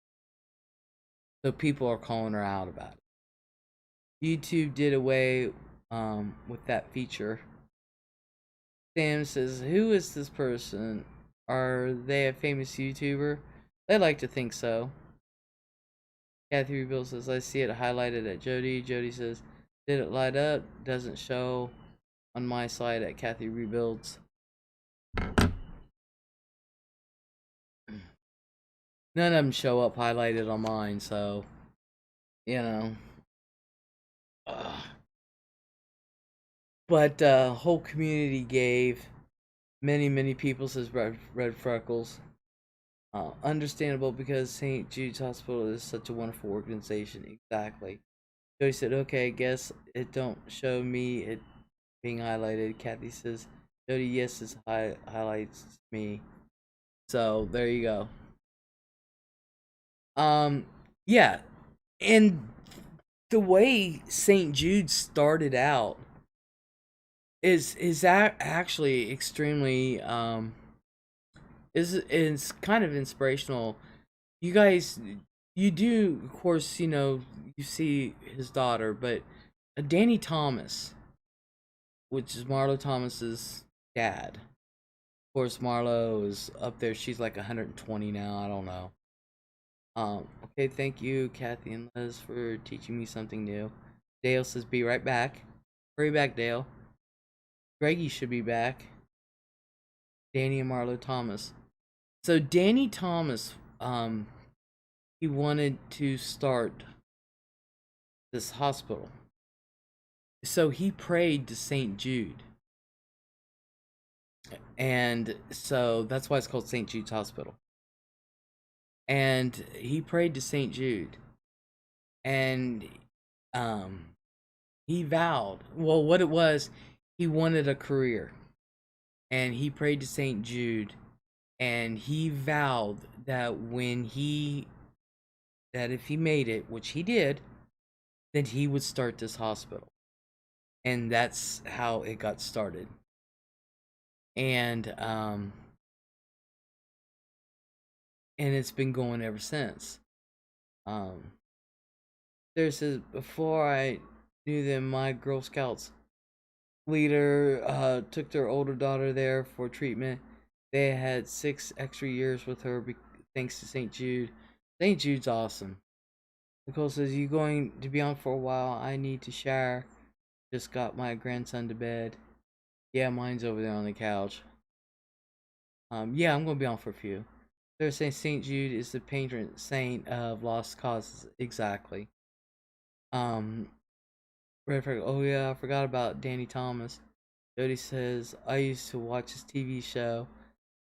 So people are calling her out about it. YouTube did away with that feature. Sam says, "Who is this person? Are they a famous YouTuber?" They like to think so. Kathy Rebuild says, "I see it highlighted at Jody." Jody says, "Did it light up? Doesn't show on my side at Kathy Rebuilds." None of them show up highlighted on mine, so you know. Ugh. But whole community gave. Many people says red freckles. Understandable because St. Jude's Hospital is such a wonderful organization. Exactly. Jody said, "Okay, I guess it don't show me it being highlighted." Kathy says, "Jody, yes, it highlights me." So there you go. Yeah, and the way St. Jude started out is actually extremely is kind of inspirational. You guys, you do, of course, you see his daughter, but Danny Thomas, which is Marlo Thomas's dad. Of course, Marlo is up there. She's like 120 now. I don't know. Okay, thank you, Kathy and Liz, for teaching me something new. Dale says, "Be right back." Hurry back, Dale. Greggy should be back. Danny and Marlo Thomas. So Danny Thomas, he wanted to start this hospital. So he prayed to St. Jude. And so that's why it's called St. Jude's Hospital. And he prayed to St. Jude. And um he vowed, well, what it was, he wanted a career. And he prayed to St. Jude, and he vowed that that if he made it, which he did, then he would start this hospital. And that's how it got started. And it's been going ever since. There says, "Before I knew them, my Girl Scouts leader took their older daughter there for treatment. They had 6 extra years with her thanks to St. Jude. St. Jude's awesome." Nicole says, "You going to be on for a while? I need to shower. Just got my grandson to bed." Yeah, mine's over there on the couch. Yeah, I'm gonna be on for a few. They're saying St. Jude is the patron saint of lost causes. Exactly. Um, oh yeah, I forgot about Danny Thomas. Jody says, "I used to watch his TV show,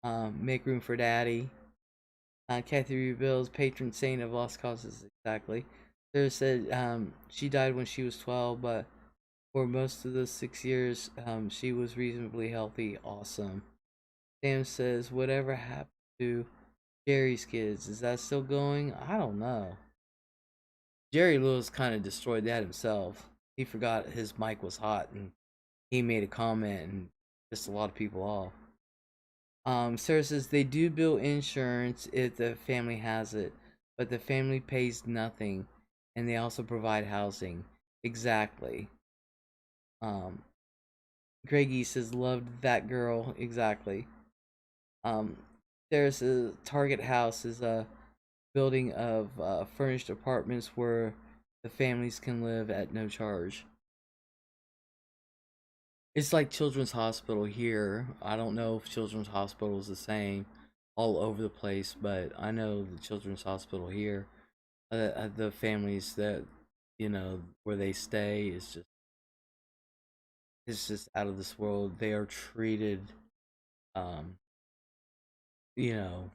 Make Room for Daddy." Kathy Rebuilds, patron saint of lost causes. Exactly. There said she died when she was 12, but for most of those 6 years, she was reasonably healthy. Awesome. Sam says, "Whatever happened to Jerry's kids? Is that still going?" I don't know. Jerry Lewis kind of destroyed that himself. He forgot his mic was hot and he made a comment and pissed a lot of people off. Sarah says they do bill insurance if the family has it, but the family pays nothing, and they also provide housing. Exactly. Um, Greggy says loved that girl. Exactly. Um, Sarah says Target House is a building of furnished apartments where the families can live at no charge. It's like Children's Hospital here. I don't know if Children's Hospital is the same all over the place, but I know the Children's Hospital here, the families that where they stay is just it's just out of this world. They are treated, um, you know,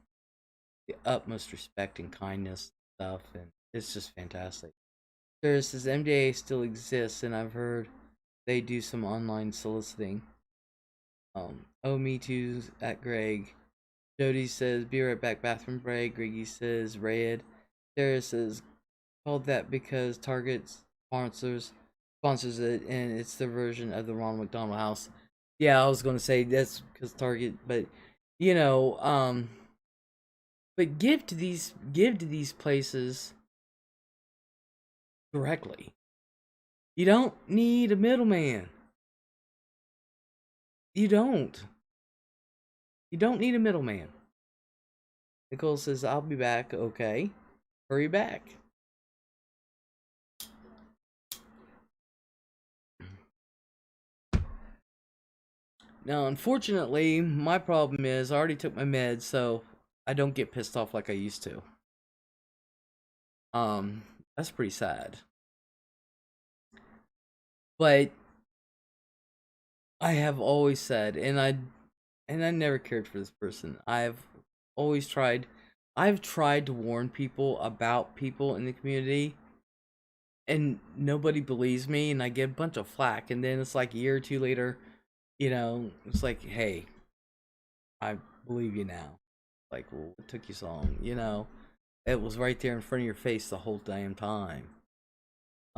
the utmost respect and kindness stuff, and it's just fantastic. There says MDA still exists, and I've heard they do some online soliciting. Oh, me too, at Greg. Jody says, "Be right back, bathroom break." Greggy says, "Red." Sarah says, "Called that because Target sponsors it, and it's the version of the Ronald McDonald House. Yeah, I was gonna say that's because Target, but you know, but give to these places directly. You don't need a middleman. You don't. You don't need a middleman. Nicole says, "I'll be back." Okay, hurry back. Now, unfortunately, my problem is I already took my meds, so I don't get pissed off like I used to. Um, that's pretty sad. But I have always said, and I never cared for this person. Always tried I've tried to warn people about people in the community, and nobody believes me, and I get a bunch of flack, and then it's like a year or two later, it's like, hey, I believe you now. Like, well, what took you so long? It was right there in front of your face the whole damn time.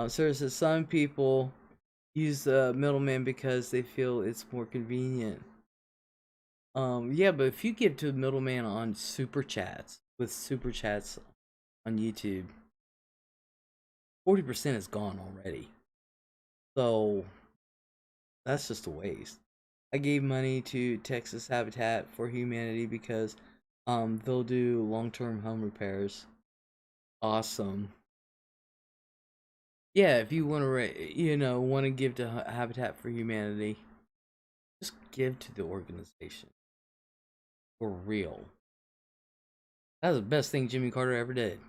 Sarah says some people use the middleman because they feel it's more convenient. Yeah, but if you give to a middleman on super chats with super chats on YouTube, 40% is gone already. So that's just a waste. I gave money to Texas Habitat for Humanity because they'll do long-term home repairs. Awesome. Yeah, if you want to want to give to Habitat for Humanity, just give to the organization. For real. That was the best thing Jimmy Carter ever did.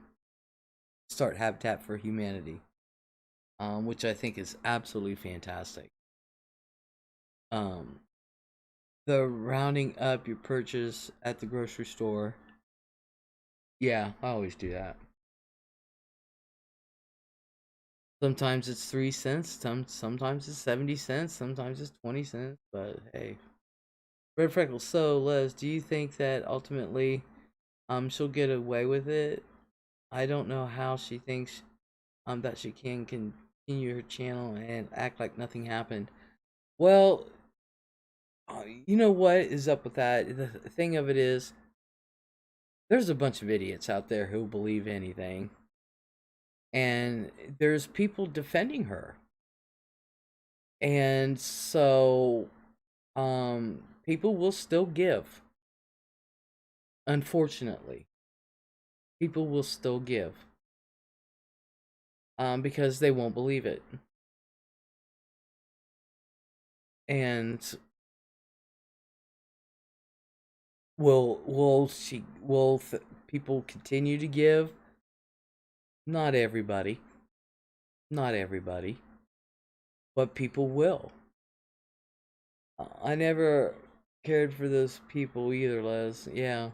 Start Habitat for Humanity. Which I think is absolutely fantastic. Um, the rounding up your purchase at the grocery store. Yeah, I always do that. Sometimes it's 3 cents. Sometimes it's 70 cents. Sometimes it's 20 cents. But hey, Red Freckles. So Les, do you think that ultimately, she'll get away with it? I don't know how she thinks, that she can continue her channel and act like nothing happened. Well, you know what is up with that? The thing of it is, there's a bunch of idiots out there who believe anything, and there's people defending her, and so people will still give. Unfortunately, people will still give, because they won't believe it, and will people continue to give? Not everybody, not everybody, but people will. I never cared for those people either, Les. Yeah.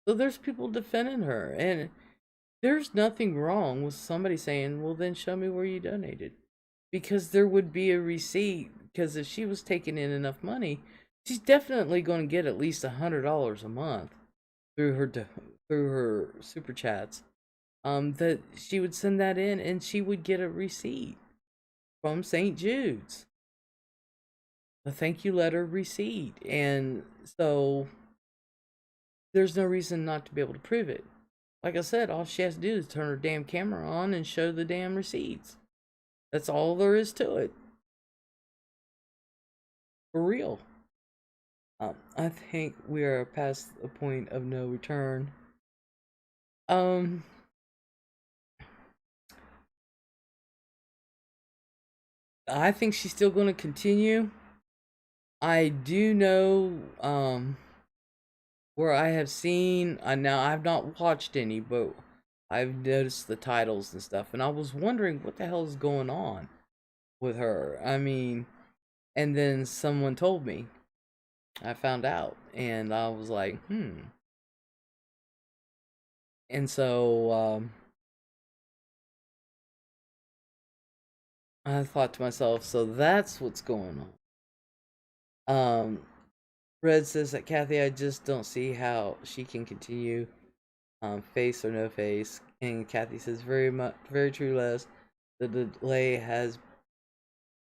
So there's people defending her, and there's nothing wrong with somebody saying, "Well, then show me where you donated," because there would be a receipt. Because if she was taking in enough money, she's definitely going to get at least $100 a month through her super chats. That she would send that in, and she would get a receipt from St. Jude's, a thank you letter receipt, and so there's no reason not to be able to prove it. Like I said, all she has to do is turn her damn camera on and show the damn receipts. That's all there is to it. For real. I think we are past the point of no return. Um, I think she's still going to continue. I do know, where I have seen, now I've not watched any, but I've noticed the titles and stuff, and I was wondering what the hell is going on with her. I mean, and then someone told me. I found out, and I was like, And so I thought to myself, so that's what's going on. Red says that Kathy, I just don't see how she can continue, face or no face. And Kathy says, very much, very true, Les. The delay has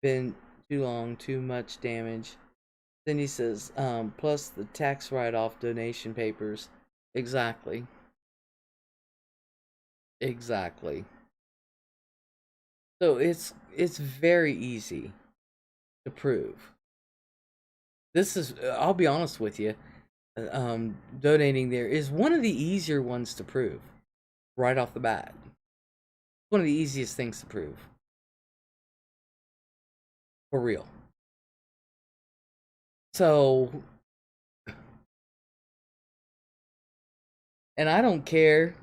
Been too long, too much damage. Then he says, plus the tax write-off donation papers. Exactly. Exactly. So it's very easy to prove. This is, I'll be honest with you, donating there is one of the easier ones to prove right off the bat. One of the easiest things to prove. For real. So, and I don't care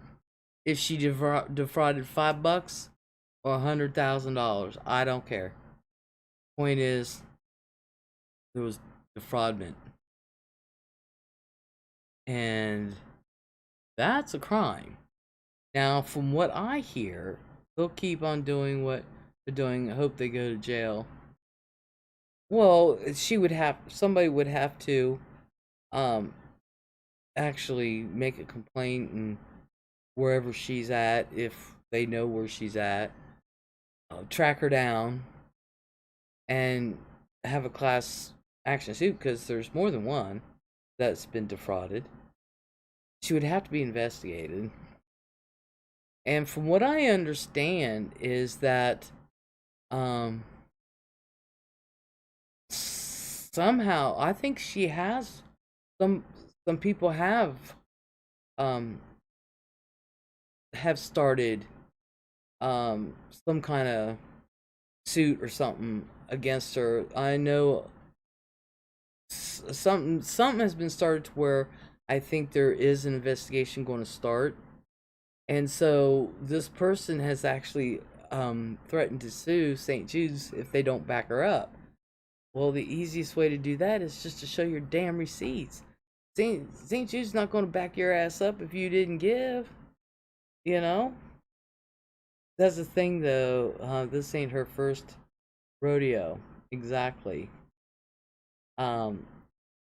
if she defrauded $5 or $100,000. I don't care. Point is, there was defraudment, and that's a crime. Now, from what I hear, they'll keep on doing what they're doing. I hope they go to jail. Well, somebody would have to, um, actually make a complaint and wherever she's at, if they know where she's at, track her down and have a class action suit because there's more than one that's been defrauded. She would have to be investigated. And from what I understand is that um somehow I think she has some some people um have started some kind of suit or something against her. I know something has been started to where I think there is an investigation going to start. And so this person has actually threatened to sue St. Jude's if they don't back her up. Well, the easiest way to do that is just to show your damn receipts. St. Jude's not going to back your ass up if you didn't give. You know? That's the thing, though. This ain't her first rodeo. Exactly. Um,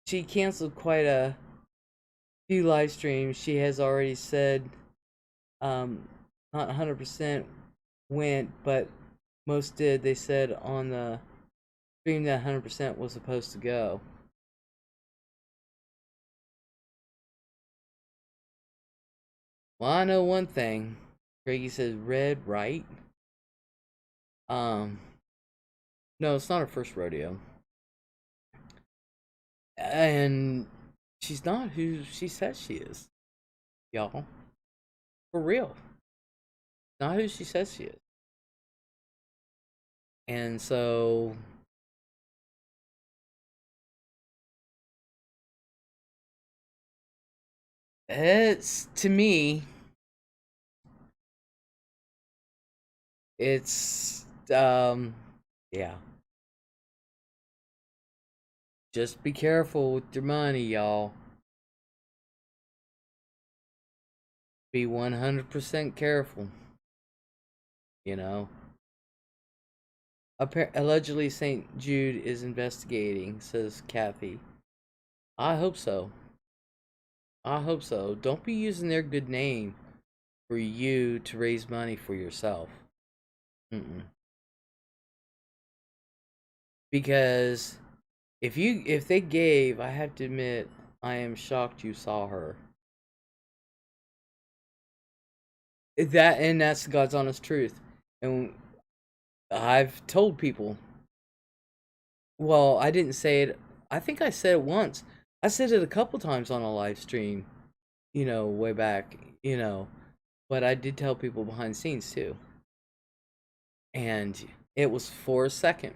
she canceled quite a few live streams. She has already said um, not 100% went, but most did. They said on the stream that 100% was supposed to go. Well, I know one thing. Greggy says red, right? Um, no, it's not her first rodeo. And she's not who she says she is, y'all. For real. Not who she says she is. And so it's, to me, it's yeah. Just be careful with your money, y'all. Be 100% careful. You know. Allegedly, St. Jude is investigating, says Kathy. I hope so. I hope so. Don't be using their good name for you to raise money for yourself. Mm-mm. Because if they gave, I have to admit, I am shocked you saw her. That's God's honest truth. And I've told people. Well, I didn't say it. I think I said it once. I said it a couple times on a live stream, way back, but I did tell people behind the scenes too. And it was for a second.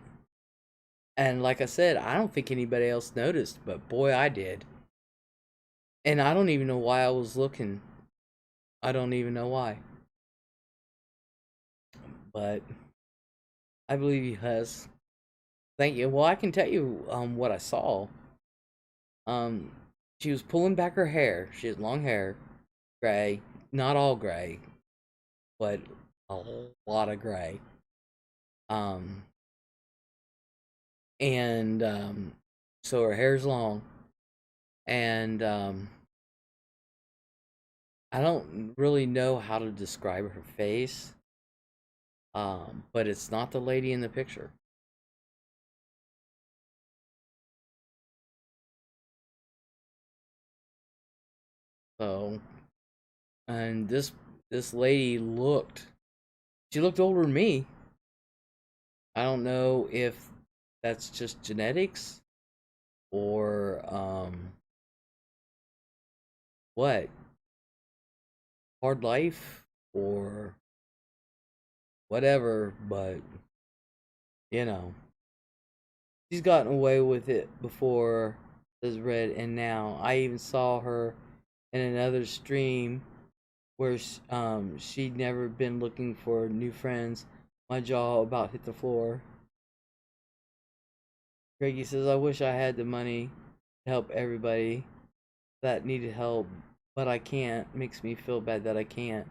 And like I said, I don't think anybody else noticed, but boy, I did. And I don't even know why I was looking. I don't even know why. But I believe he has. Thank you. Well, I can tell you what I saw. Um she was pulling back her hair. She has long hair, gray, not all gray, but a lot of gray. Um and so her hair's long, and I don't really know how to describe her face, but it's not the lady in the picture. So, and this lady she looked older than me. I don't know if that's just genetics or what, hard life or whatever, but you know, she's gotten away with it before, says Red, and now I even saw her in another stream where she'd never been looking for new friends. My jaw about hit the floor. Greggy says, I wish I had the money to help everybody that needed help, but I can't. Makes me feel bad that I can't.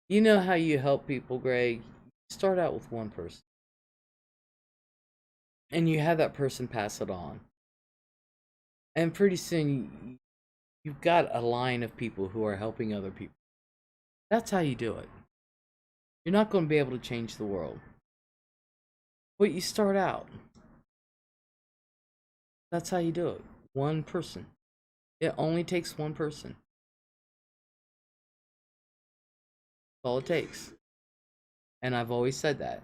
You know how you help people, Greg? Start out with one person, and you have that person pass it on. And pretty soon, you've got a line of people who are helping other people. That's how you do it. You're not going to be able to change the world, but you start out. That's how you do it. One person. It only takes one person. That's all it takes. And I've always said that.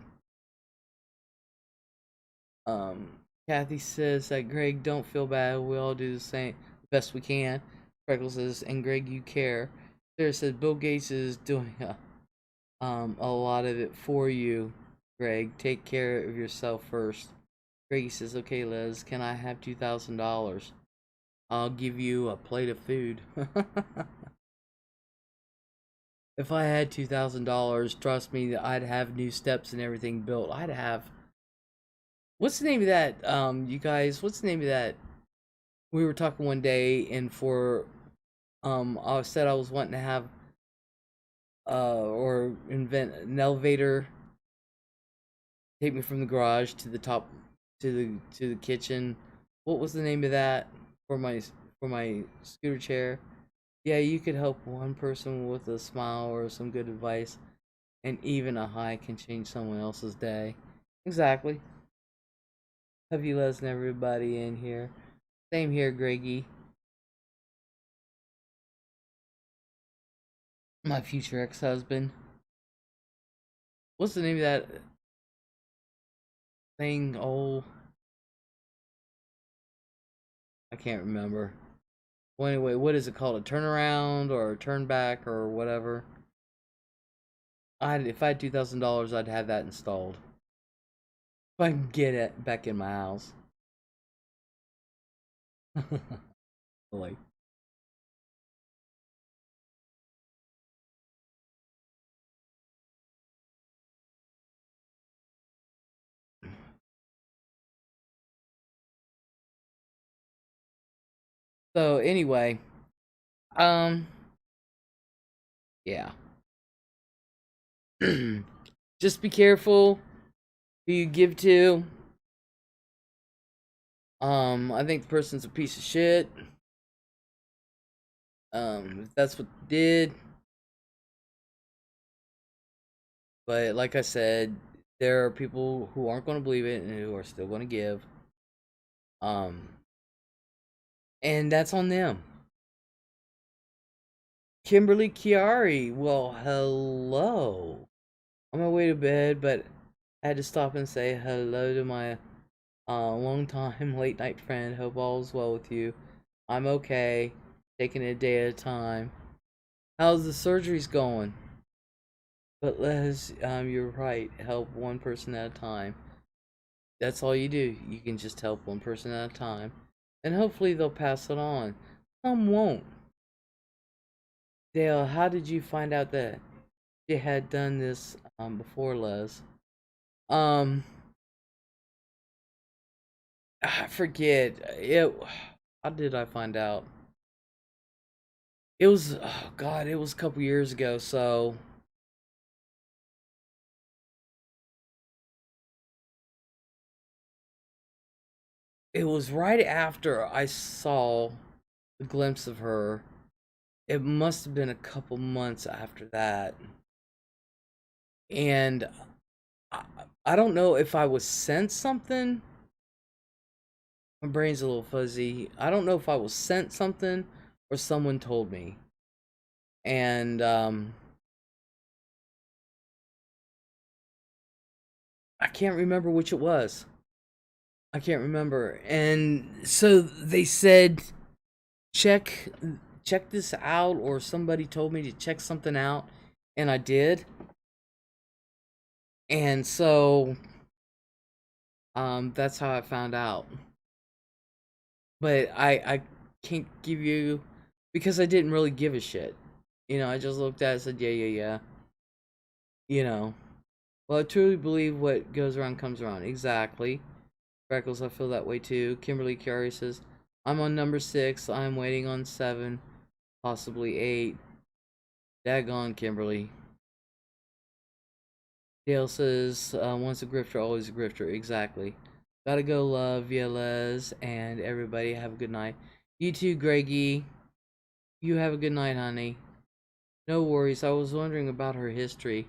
Um, Kathy says that Greg, don't feel bad. We all do the same, the best we can. Freckles says, and Greg, you care. Sarah says Bill Gates is doing a lot of it for you. Greg, take care of yourself first. Greg says, okay, Les, can I have $2,000? I'll give you a plate of food. If I had $2,000, trust me, I'd have new steps and everything built. I'd have. What's the name of that? You guys, what's the name of that? We were talking one day, and for I said I was wanting to have or invent an elevator, take me from the garage to the top to the kitchen. What was the name of that for my scooter chair? Yeah, you could help one person with a smile or some good advice, and even a high can change someone else's day. Exactly. Have you listened, everybody in here? Same here, Greggy. My future ex-husband. What's the name of that thing? Oh, I can't remember. Well, anyway, what is it called? A turnaround or a turn back or whatever? If I had $2,000, I'd have that installed. If I can get it back in my house. Like, so anyway, um, yeah. Just be careful who you give to. I think the person's a piece of shit. If that's what they did. But like I said, there are people who aren't going to believe it and who are still going to give. Um, and that's on them. Kimberly Chiari, well, hello. On my way to bed, but I had to stop and say hello to my long time late night friend. Hope all's well with you. I'm okay, taking it a day at a time. How's the surgeries going? But Les, you're right. Help one person at a time. That's all you do. You can just help one person at a time, and hopefully they'll pass it on. Some won't. Dale, how did you find out that you had done this before, Les? Um, I forget. How did I find out? It was, oh God, it was a couple years ago. So it was right after I saw a glimpse of her. It must have been a couple months after that, and I, I don't know if I was sent something. My brain's a little fuzzy. I don't know if I was sent something or someone told me. And I can't remember which it was. I can't remember. And so they said, check check this out, or somebody told me to check something out, and I did. And so that's how I found out. But I can't give you, because I didn't really give a shit. I just looked at it and said, yeah, yeah, yeah. You know. Well, I truly believe what goes around comes around. Exactly. Freckles, I feel that way too. Kimberly Carey says, I'm on number 6. I'm waiting on 7, possibly 8. Daggone, Kimberly. Dale says, once a grifter, always a grifter. Exactly. Gotta go, love, via Les, and everybody have a good night. You too, Greggy. You have a good night, honey. No worries. I was wondering about her history.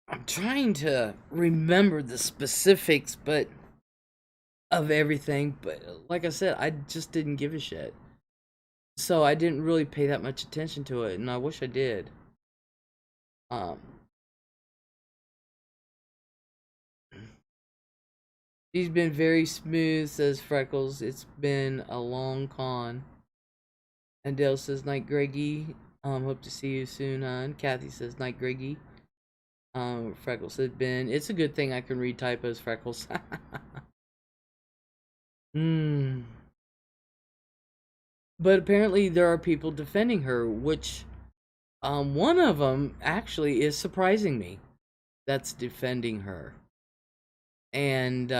I'm trying to remember the specifics, but of everything. But like I said, I just didn't give a shit. So I didn't really pay that much attention to it, and I wish I did. Um, she's been very smooth, says Freckles. It's been a long con. And Dale says, night, Greggy. Hope to see you soon, hon. Kathy says, night, Greggy. Freckles said, Ben, it's a good thing I can read typos, Freckles. Hmm. But apparently there are people defending her, which one of them actually is surprising me. That's defending her. And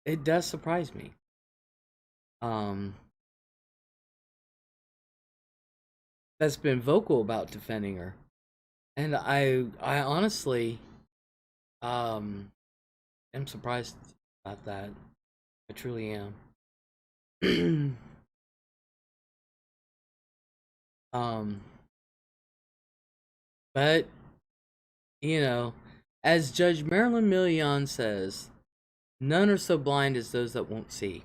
it does surprise me. Um that's been vocal about defending her. And I honestly am surprised about that. I truly am. um but you know, as Judge Marilyn Millian says, none are so blind as those that won't see.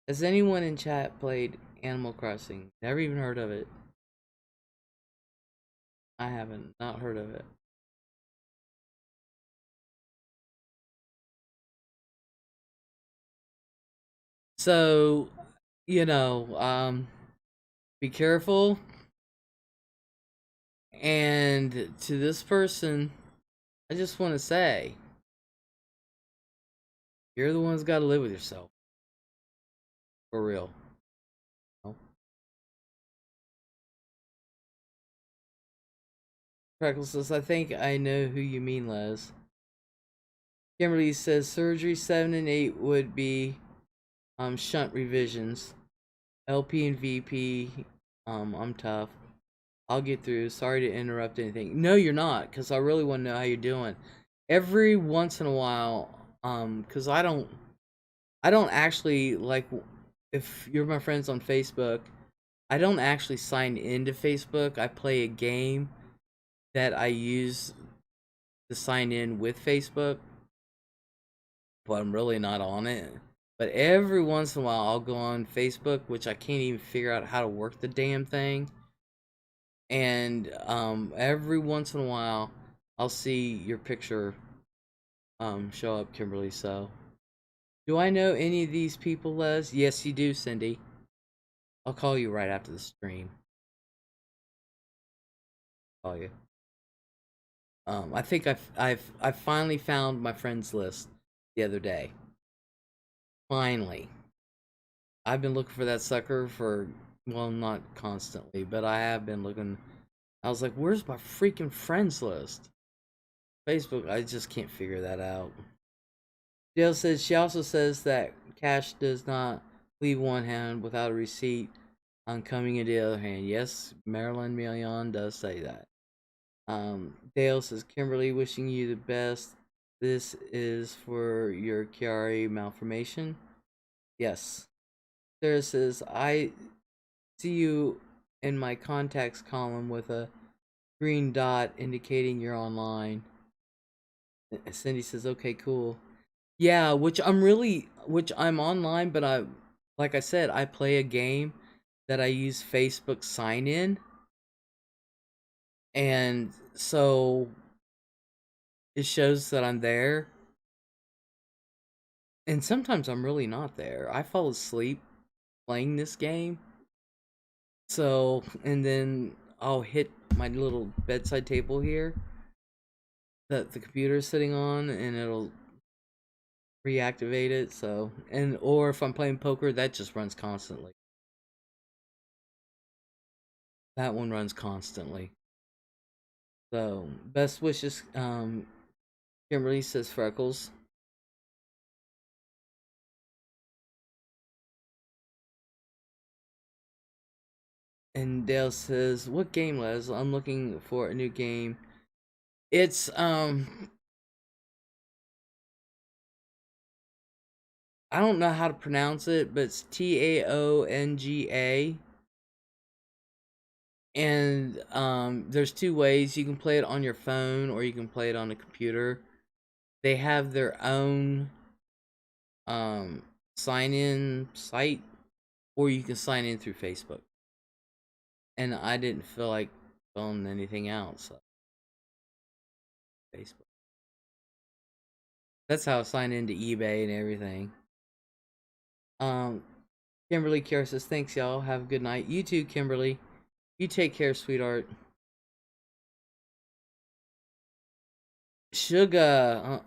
Has anyone in chat played Animal Crossing? Never even heard of it. I haven't, not heard of it. So, you know, be careful. And to this person, I just want to say, you're the one's got to live with yourself. For real. Freckles says, I think I know who you mean, Les. Kimberly says surgery 7 and 8 would be shunt revisions. LP and VP, I'm tough. I'll get through. Sorry to interrupt anything. No, you're not, because I really want to know how you're doing. Every once in a while, because I don't actually, like, if you're my friends on Facebook, I don't actually sign into Facebook. I play a game that I use to sign in with Facebook, but I'm really not on it. But every once in a while, I'll go on Facebook, which I can't even figure out how to work the damn thing. And every once in a while, I'll see your picture show up, Kimberly. So, do I know any of these people, Les? Yes, you do, Cindy. I'll call you right after the stream. Call you. I think I finally found my friends list the other day. Finally, I've been looking for that sucker for, well, not constantly, but I have been looking. I was like, where's my freaking friends list? Facebook, I just can't figure that out. Dale says she also says that cash does not leave one hand without a receipt on coming in the other hand. Yes, Marilyn Million does say that. Dale says, Kimberly, wishing you the best. This is for your Chiari malformation. Yes. Sarah says, I see you in my contacts column with a green dot indicating you're online. Cindy says, okay, cool. Yeah, which I'm online, but like I said, I play a game that I use Facebook sign in, and so it shows that I'm there, and sometimes I'm really not there. I fall asleep playing this game, so and then I'll hit my little bedside table here that the computer is sitting on, and it'll reactivate it. So, and or if I'm playing poker, that just runs constantly. That one runs constantly. So, best wishes, Kimberly says Freckles. And Dale says, "What game, Les? I'm looking for a new game. It's I don't know how to pronounce it, but it's Taonga. And there's two ways you can play it on your phone or you can play it on a computer. They have their own um sign in site, or you can sign in through Facebook. And I didn't feel like filling anything out, so Facebook. That's how I signed into eBay and everything. Um, Kimberly Kiara says, "Thanks, y'all. Have a good night. You too, Kimberly. You take care, sweetheart." Sugar.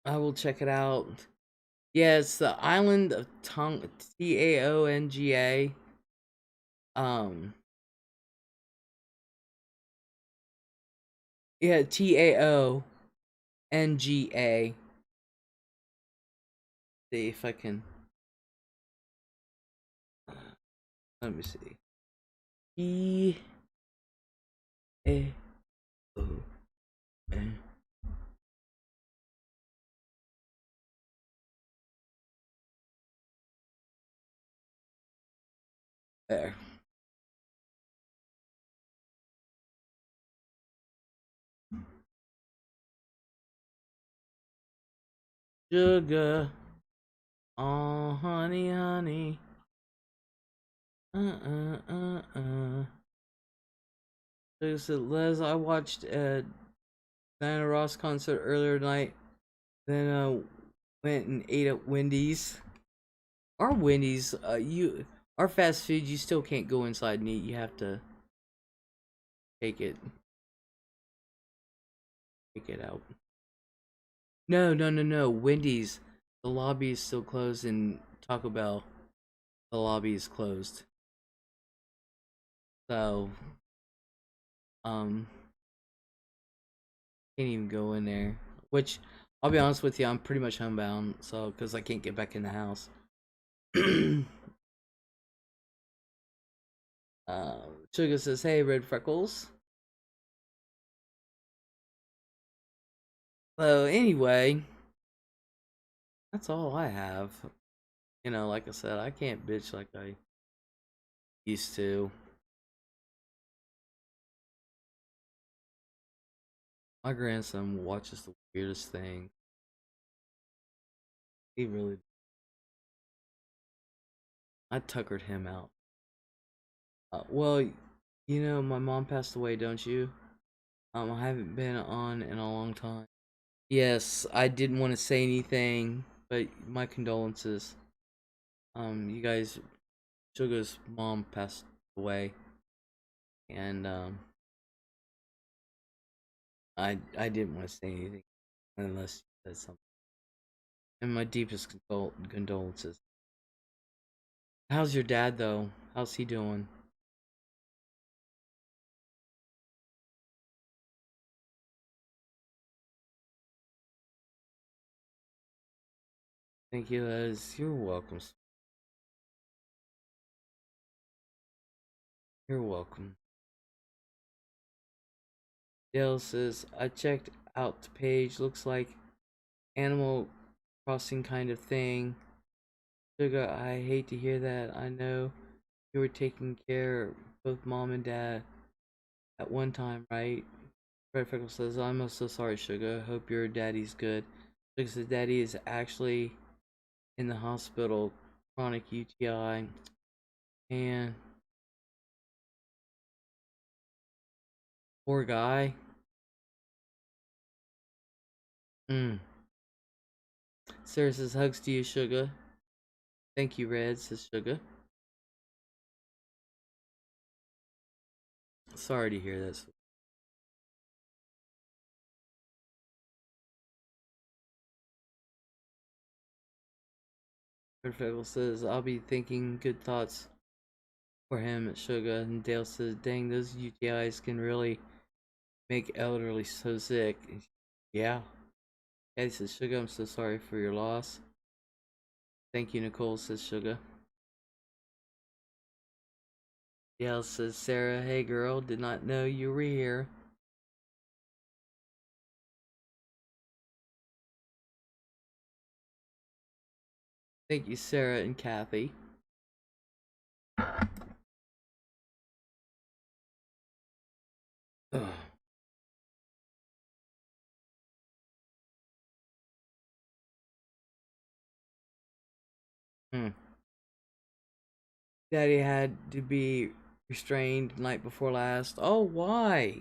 I will check it out. Yeah, it's the island of Tonga. Taonga. Um, yeah, Taonga. See if I can. Let me see. E A O N. There. Sugar. Oh, honey, honey. Uh. Like I said, Les, I watched a Diana Ross concert earlier tonight. Then went and ate at Wendy's. Our Wendy's, our fast food, you still can't go inside and eat. You have to take it, take it out. No. Wendy's, the lobby is still closed, and Taco Bell, the lobby is closed. So, um, can't even go in there. Which, I'll be honest with you, I'm pretty much homebound. So, because I can't get back in the house. uh, Sugar says, "Hey, Red Freckles." So anyway, that's all I have. Like I said, I can't bitch like I used to. My grandson watches the weirdest thing. He really. I tuckered him out. Well, my mom passed away, don't you? I haven't been on in a long time. Yes, I didn't want to say anything, but my condolences. You guys, Sugar's mom passed away, and I didn't want to say anything unless you said something. And my deepest condolences. How's your dad though? How's he doing? Thank you, Les. You're welcome. You're welcome. Dale says, "I checked out the page. Looks like Animal Crossing kind of thing." Sugar, I hate to hear that. I know you were taking care of both mom and dad at one time, right? Red Freckle says, I'm so sorry, Sugar. Hope your daddy's good. Sugar says, Daddy is actually in the hospital, chronic UTI. And poor guy. Sarah says, hugs to you, Sugar. Thank you, Red, says Sugar. Sorry to hear this. Red Freckle says, I'll be thinking good thoughts for him at Sugar. And Dale says, dang, those UTIs can really make elderly so sick. Yeah. Daddy says, Sugar, I'm so sorry for your loss. Thank you, Nicole, says Sugar. Dale says, Sarah, hey girl, did not know you were here. Thank you, Sarah and Kathy. Ugh. Daddy had to be restrained night before last. Oh, why?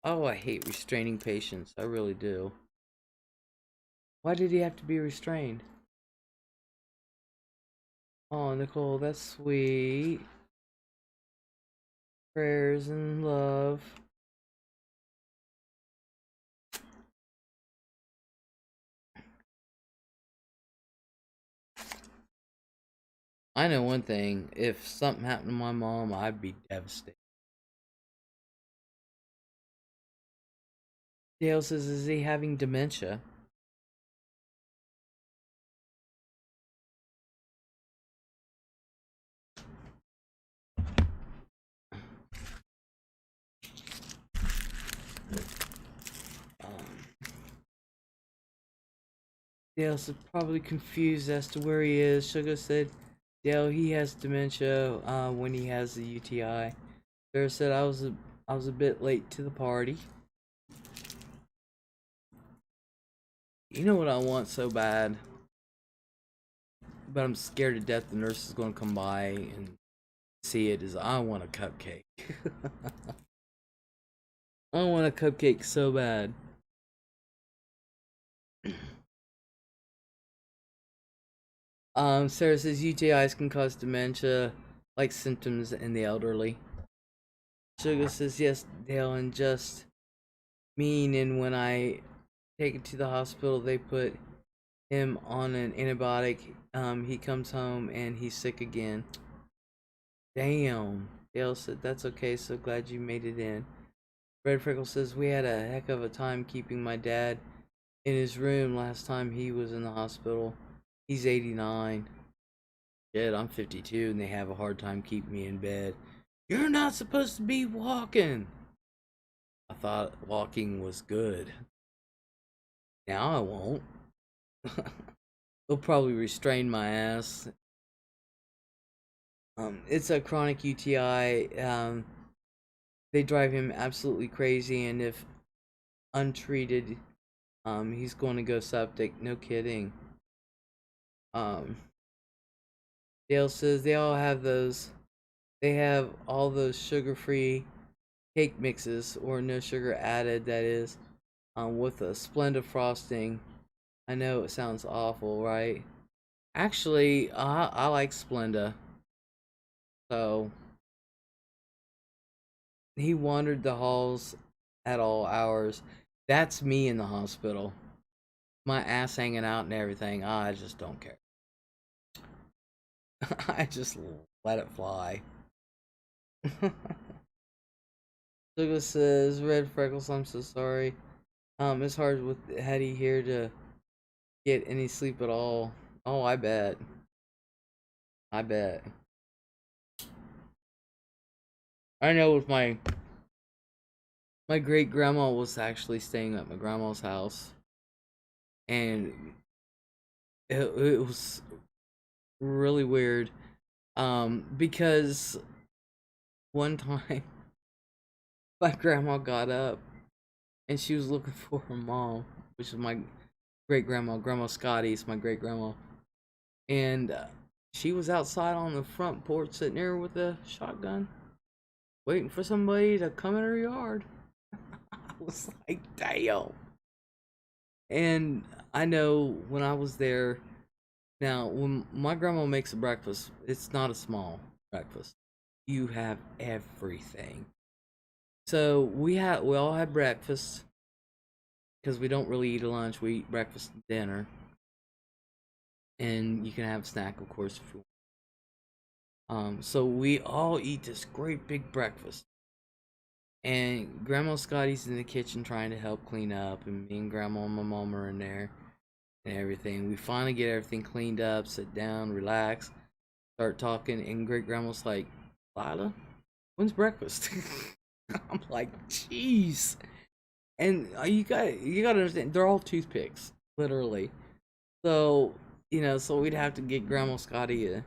Oh, I hate restraining patients. I really do. Why did he have to be restrained? Oh, Nicole, that's sweet. Prayers and love. I know one thing. If something happened to my mom, I'd be devastated. Dale says, is he having dementia? Dale's probably confused as to where he is. Sugar said, Dale, he has dementia when he has the UTI. Sarah said, I was a bit late to the party. You know what I want so bad? But I'm scared to death the nurse is going to come by and see it, is I want a cupcake. I want a cupcake so bad. Sarah says UTIs can cause dementia like symptoms in the elderly. Sugar says yes, Dale, and just mean, and when I take it to the hospital they put him on an antibiotic. He comes home and he's sick again. Damn. Dale said, that's okay, so glad you made it in. Red Freckle says, we had a heck of a time keeping my dad in his room last time he was in the hospital. He's 89. Shit, I'm 52 and they have a hard time keeping me in bed. You're not supposed to be walking. I thought walking was good. Now I won't. They'll probably restrain my ass. It's a chronic UTI. They drive him absolutely crazy, and if untreated, he's going to go septic. No kidding. Dale says they all have those. They have all those sugar-free cake mixes, or no sugar added. That is, with a Splenda frosting. I know it sounds awful, right? Actually, I like Splenda. So he wandered the halls at all hours. That's me in the hospital. My ass hanging out and everything. I just don't care. I just let it fly. Douglas says, Red Freckles, I'm so sorry. It's hard with Hetty here to get any sleep at all. Oh, I bet. I bet. I know with my great grandma was actually staying at my grandma's house, and it was really weird. Because one time my grandma got up and she was looking for her mom, which is my great grandma, Grandma Scotty. It's my great grandma, and she was outside on the front porch sitting there with a shotgun, waiting for somebody to come in her yard. I was like, damn. And I know when I was there, now when my grandma makes a breakfast, it's not a small breakfast. You have everything. So we all had breakfast because we don't really eat a lunch. We eat breakfast and dinner, and you can have a snack, of course, if you want. So we all eat this great big breakfast, and Grandma Scotty's in the kitchen trying to help clean up, and me and Grandma and my mom are in there and everything. We finally get everything cleaned up, sit down, relax, start talking, and Great Grandma's like, "Lila, when's breakfast?" I'm like, "Jeez." And you got to understand, they're all toothpicks, literally. So so we'd have to get Grandma Scotty a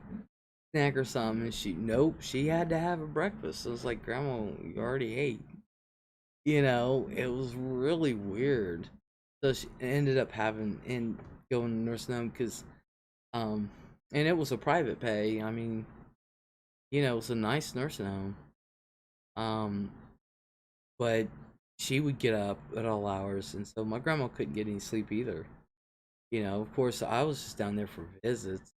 snack or something, and she had to have a breakfast. So it's like, Grandma, you already ate. It was really weird. So she ended up having and going to nursing home because um, and it was a private pay. I mean, it was a nice nursing home. Um, but she would get up at all hours, and so my grandma couldn't get any sleep either. Of course, I was just down there for visits,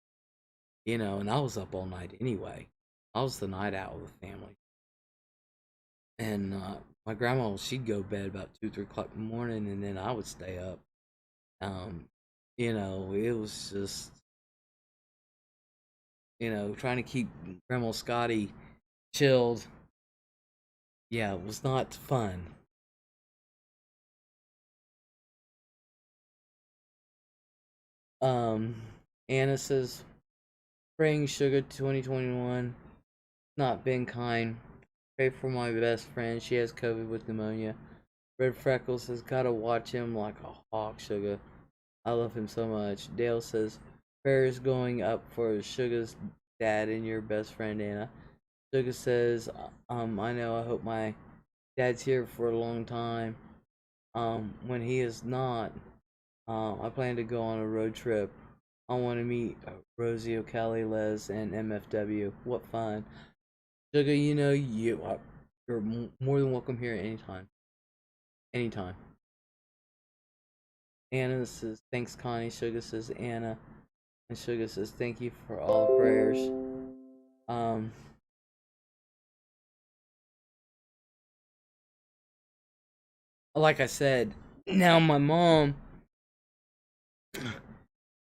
and I was up all night anyway. I was the night owl with the family. And my grandma, she'd go to bed about 2, 3 o'clock in the morning, and then I would stay up. Um, it was just, trying to keep Grandma Scotty chilled. Yeah, it was not fun. Um, Anna says, praying sugar 2021, not been kind. Pray for my best friend. She has COVID with pneumonia. Red Freckles says, gotta watch him like a hawk, Sugar. I love him so much. Dale says, prayers going up for Sugar's dad and your best friend, Anna. Sugar says, I know, I hope my dad's here for a long time. When he is not, I plan to go on a road trip. I want to meet Rosie O'Callaghan, Les, and MFW. What fun. Sugar, you're more than welcome here anytime. Anytime. Anna says, thanks, Connie. Sugar says, Anna. And Sugar says, thank you for all the prayers. Um, like I said, now my mom,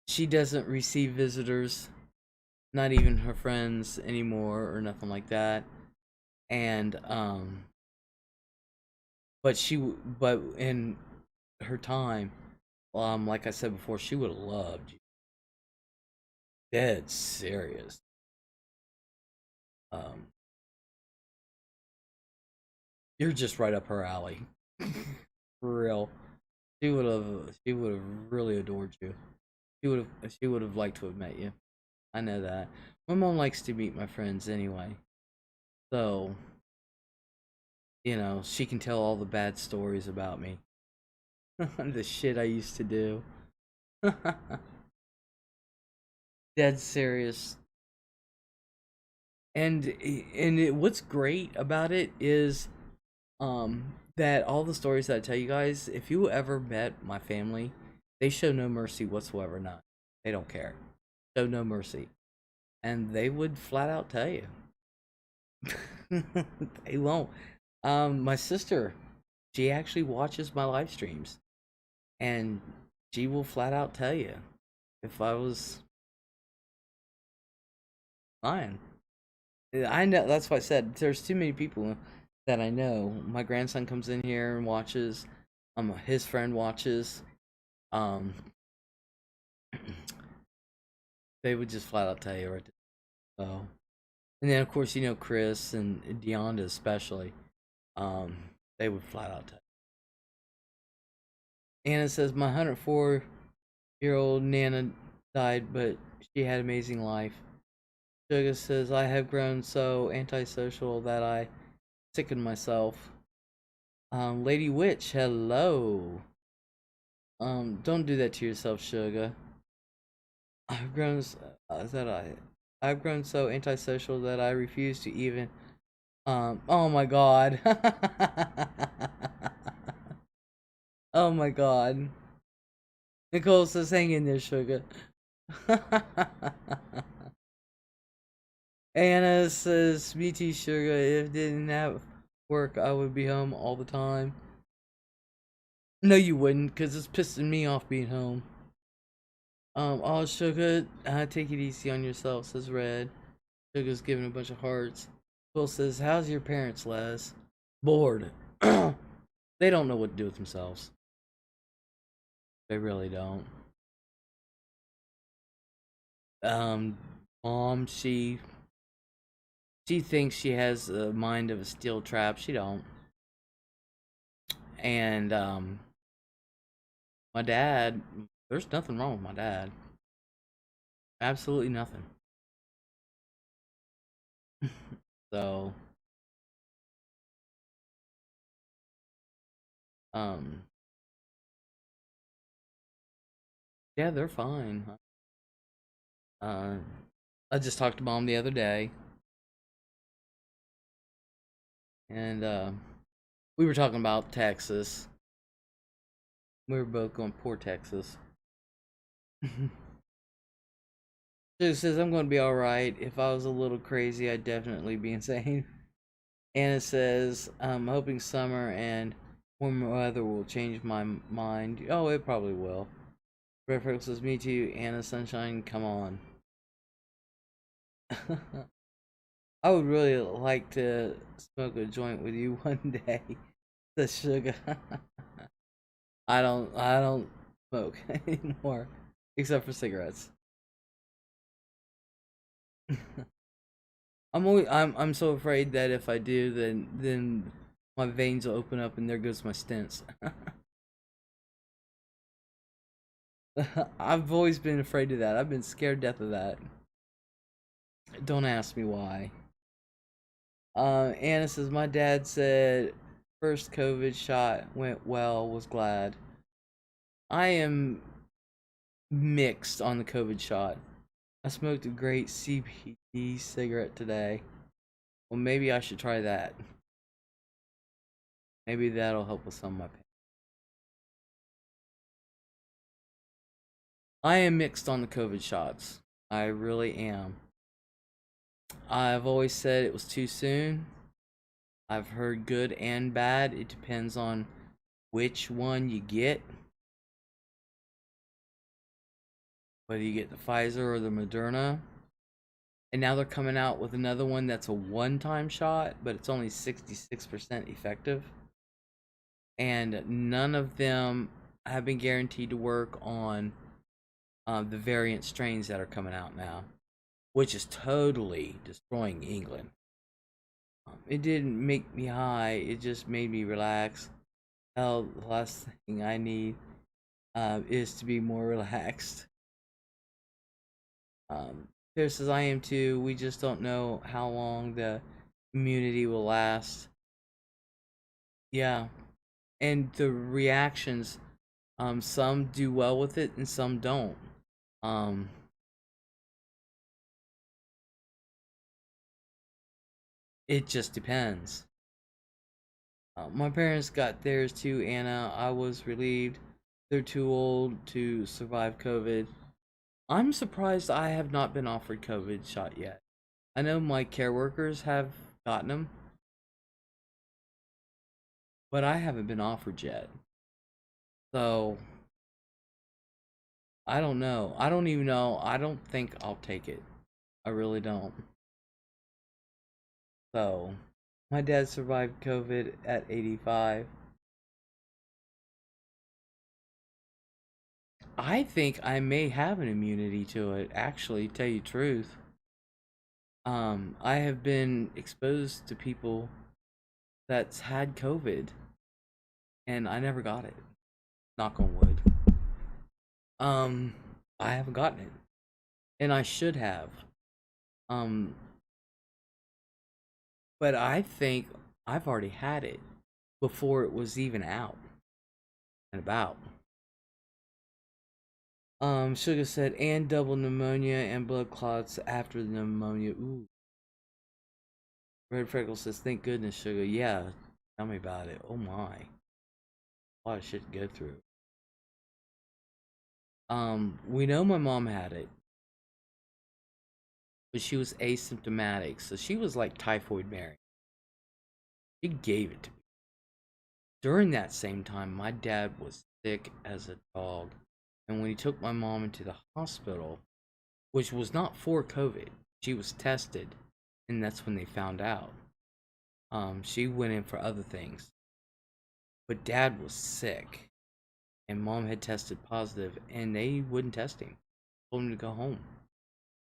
she doesn't receive visitors, not even her friends anymore or nothing like that. And but in her time, like I said before, she would have loved you. Dead serious. Um, you're just right up her alley. For real. She would have really adored you. She would have liked to have met you. I know that. My mom likes to meet my friends anyway. So, she can tell all the bad stories about me. The shit I used to do. Dead serious. What's great about it is that all the stories that I tell you guys, if you ever met my family, they show no mercy whatsoever. None. They don't care. Show no mercy. And they would flat out tell you. They won't. My sister, she actually watches my live streams, and she will flat out tell you if I was lying. I know, that's why I said there's too many people that I know. My grandson comes in here and watches. His friend watches. Um, they would just flat out tell you right there. So, and then of course Chris and Deonda especially. Um, they would flat out tell you. Anna says my 104-year-old Nana died, but she had an amazing life. Suga says I have grown so antisocial that I sickened myself. Lady Witch, hello. Don't do that to yourself, sugar. I've grown that I've grown so antisocial that I refuse to even oh my god. Oh my god. Nicole says hang in there, sugar. Anna says me too, sugar. If I didn't have work I would be home all the time. No you wouldn't, because it's pissing me off being home. Oh sugar, take it easy on yourself, says Red. Sugar's giving a bunch of hearts. Will says, how's your parents, Les? Bored. They don't know what to do with themselves. They really don't. Um, Mom, she thinks she has the mind of a steel trap. She don't. And my dad, there's nothing wrong with my dad. Absolutely nothing. So, um, yeah, they're fine. Uh, I just talked to Mom the other day, and we were talking about Texas. We were both going, poor Texas. She says, I'm going to be alright. If I was a little crazy, I'd definitely be insane. Anna says, I'm hoping summer and warmer weather will change my mind. Oh, it probably will. Red Freckles says, me too. Anna Sunshine, come on. I would really like to smoke a joint with you one day. The sugar. I don't smoke anymore. Except for cigarettes. I'm so afraid that if I do, then my veins will open up and there goes my stents. I've always been afraid of that. I've been scared death of that. Don't ask me why. Anna says my dad said first COVID shot went well, was glad. I am mixed on the COVID shot. I smoked a great CBD cigarette today. Well, maybe I should try that. Maybe that'll help with some of my pain. I am mixed on the COVID shots. I really am. I've always said it was too soon. I've heard good and bad. It depends on which one you get. Whether you get the Pfizer or the Moderna. And now they're coming out with another one that's a one-time shot, but it's only 66% effective. And none of them have been guaranteed to work on the variant strains that are coming out now, which is totally destroying England. It didn't make me high, it just made me relax. Hell, the last thing I need is to be more relaxed. There says I am too. We just don't know how long the immunity will last. Yeah, and the reactions, some do well with it and some don't. Um, it just depends. My parents got theirs too, Anna. I was relieved. They're too old to survive COVID. I'm surprised I have not been offered COVID shot yet. I know my care workers have gotten them, but I haven't been offered yet. So, I don't know. I don't even know. I don't think I'll take it. I really don't. So, my dad survived COVID at 85. I think I may have an immunity to it, actually, tell you the truth. I have been exposed to people that's had COVID and I never got it. Knock on wood. Um, I haven't gotten it. And I should have. Um, but I think I've already had it. before it was even out and about. Sugar said, and double pneumonia and blood clots after the pneumonia. Ooh. Red Freckle says, thank goodness, Sugar. Yeah, tell me about it. Oh my. A lot of shit to go through. We know my mom had it, but she was asymptomatic, so she was like Typhoid Mary. She gave it to me. During that same time, my dad was sick as a dog, and when he took my mom into the hospital, which was not for COVID, she was tested, and that's when they found out. She went in for other things, but dad was sick, and mom had tested positive, and they wouldn't test him. Told him to go home,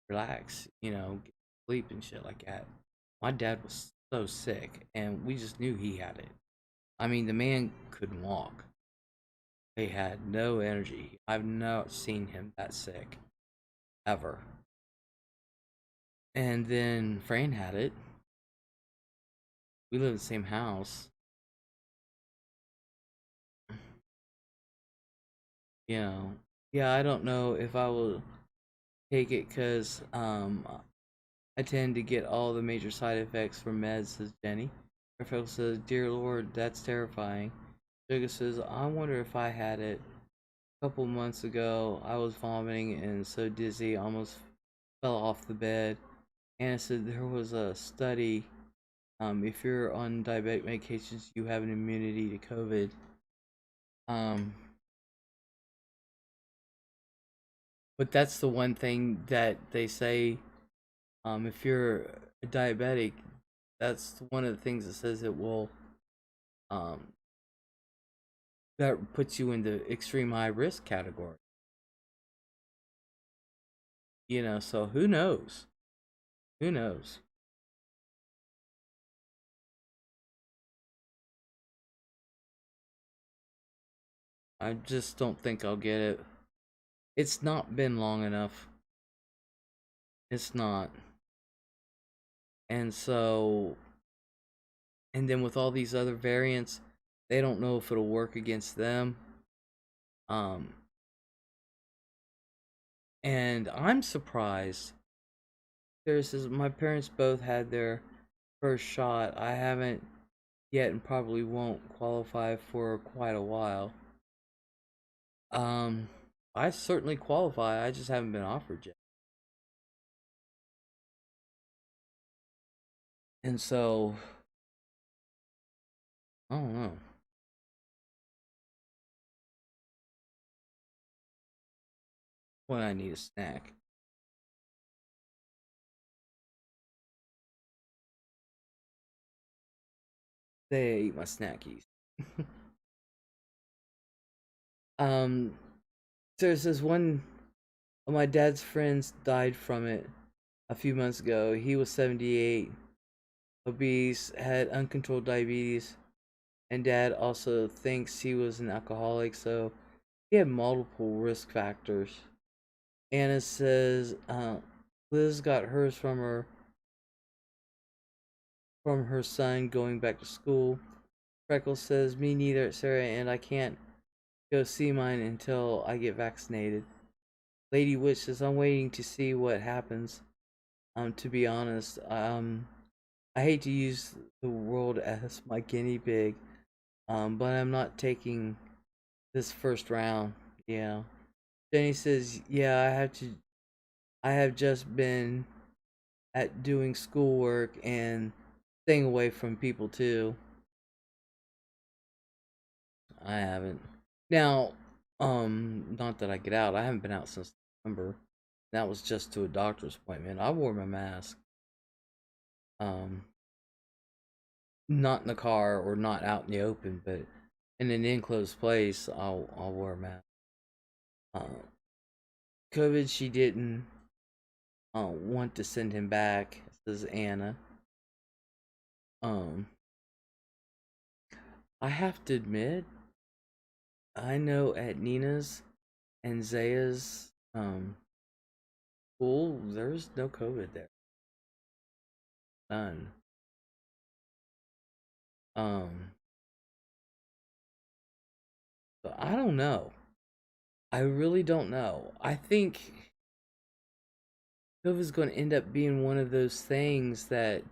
relax, get sleep and shit like that. My dad was so sick, and we just knew he had it. I mean, the man couldn't walk. He had no energy. I've not seen him that sick ever. And then Fran had it. We live in the same house. Yeah, I don't know if I will take it because I tend to get all the major side effects from meds, says Jenny. Raphael says, dear Lord, that's terrifying. Sugar says, I wonder if I had it. A couple months ago, I was vomiting and so dizzy, almost fell off the bed. Anna said there was a study. If you're on diabetic medications, you have an immunity to COVID. But that's the one thing that they say. If you're a diabetic, that's one of the things that says it will. Um, that puts you in the extreme high risk category. So who knows? Who knows? I just don't think I'll get it. It's not been long enough. It's not. And so, and then with all these other variants, they don't know if it'll work against them. Um, and I'm surprised. There's my parents both had their first shot. I haven't yet and probably won't qualify for quite a while. Um, I certainly qualify. I just haven't been offered yet. And so, I don't know. When I need a snack. They eat my snackies. um, there's this one of my dad's friends died from it a few months ago. He was 78, obese, had uncontrolled diabetes, and dad also thinks he was an alcoholic, so he had multiple risk factors. Anna says Liz got hers from her son going back to school. Freckles says me neither, Sarah, and I can't go see mine until I get vaccinated. Lady Witch says I'm waiting to see what happens. To be honest, I hate to use the world as my guinea pig, but I'm not taking this first round. Yeah. Jenny says, yeah, I have just been at doing schoolwork and staying away from people too. I haven't. Now, not that I get out. I haven't been out since November. That was just to a doctor's appointment. I wore my mask. Um, not in the car or not out in the open, but in an enclosed place, I'll wear a mask. Uh, COVID, she didn't want to send him back, says Anna. Um, I have to admit, I know at Nina's and Zaya's school, there's no COVID there. None. Um, I don't know. I really don't know. I think COVID is going to end up being one of those things that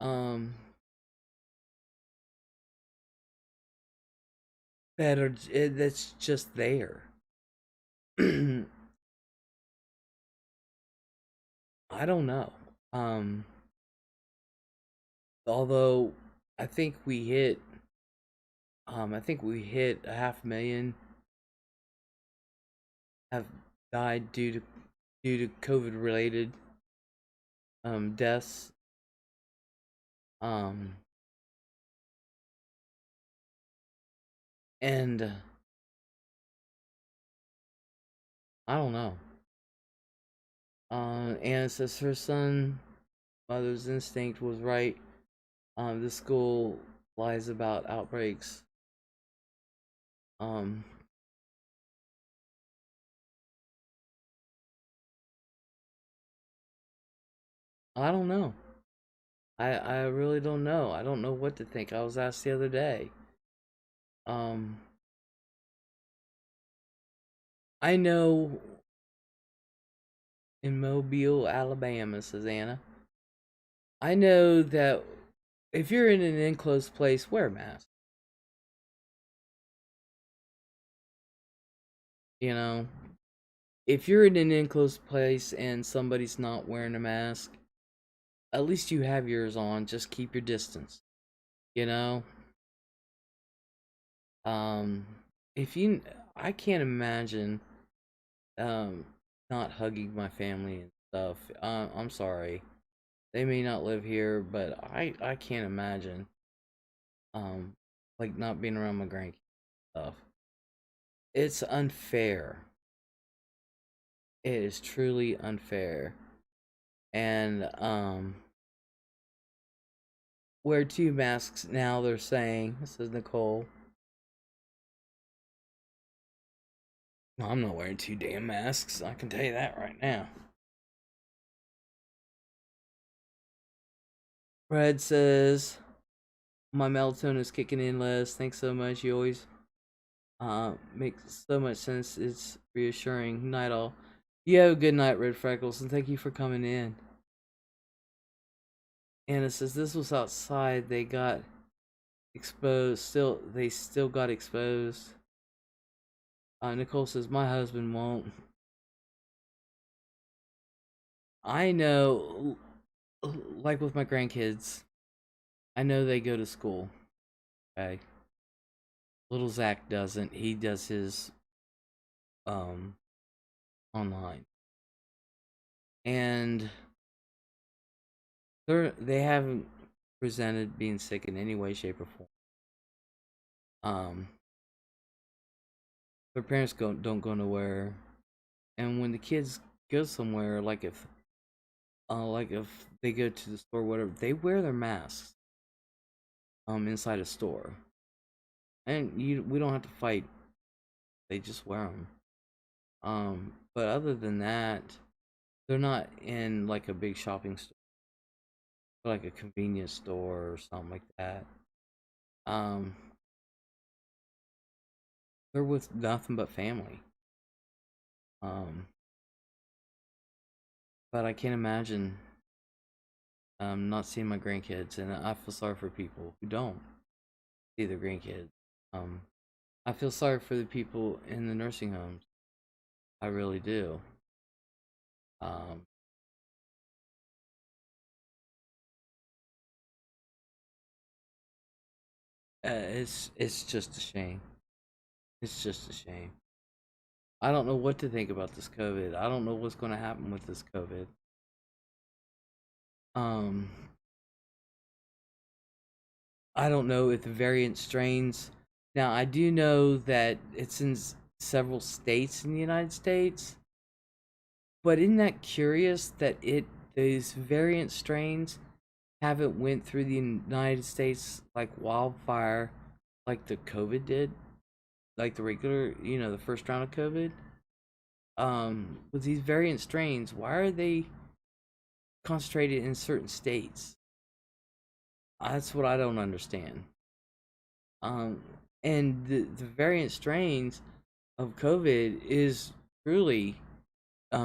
um that's just there. I don't know. Um Although I think we hit a half million have died due to COVID related deaths. Um and I don't know. And it says her son mother's instinct was right. The school lies about outbreaks. Um I don't know. I really don't know. I don't know what to think. I was asked the other day. Um I know in Mobile, Alabama, says Anna. I know that if you're in an enclosed place, wear a mask. You know, if you're in an enclosed place and somebody's not wearing a mask, at least you have yours on. Just keep your distance. You know, um, if you, I can't imagine um not hugging my family and stuff. I'm sorry, they may not live here, but I can't imagine um like not being around my grandkids and stuff. It's unfair. It is truly unfair. And wear two masks now, they're saying. This is Nicole. No, I'm not wearing two damn masks. I can tell you that right now. Red says, my melatonin is kicking in, Les. Thanks so much. You always make so much sense. It's reassuring. Night all. You have a good night, Red Freckles, and thank you for coming in. Anna says this was outside. They got exposed. They still got exposed. Nicole says my husband won't. I know, like with my grandkids, I know they go to school. Okay, little Zach doesn't. He does his um online, and they haven't presented being sick in any way, shape, or form. Um, their parents don't go nowhere, and when the kids go somewhere, like if they go to the store, whatever, they wear their masks inside a store, and we don't have to fight. They just wear them. But other than that, they're not in like a big shopping store, like a convenience store or something like that. Um, they're with nothing but family. Um, but I can't imagine not seeing my grandkids, and I feel sorry for people who don't see their grandkids. Um, I feel sorry for the people in the nursing homes. I really do. Um, it's just a shame. It's just a shame. I don't know what to think about this COVID. I don't know what's going to happen with this COVID. Um, I don't know if the variant strains. Now, I do know that it's in several states in the United States, but isn't that curious that these variant strains haven't went through the United States like wildfire, like the COVID did, like the regular, the first round of COVID. With these variant strains, why are they concentrated in certain states? That's what I don't understand. Um, And the variant strains of COVID is truly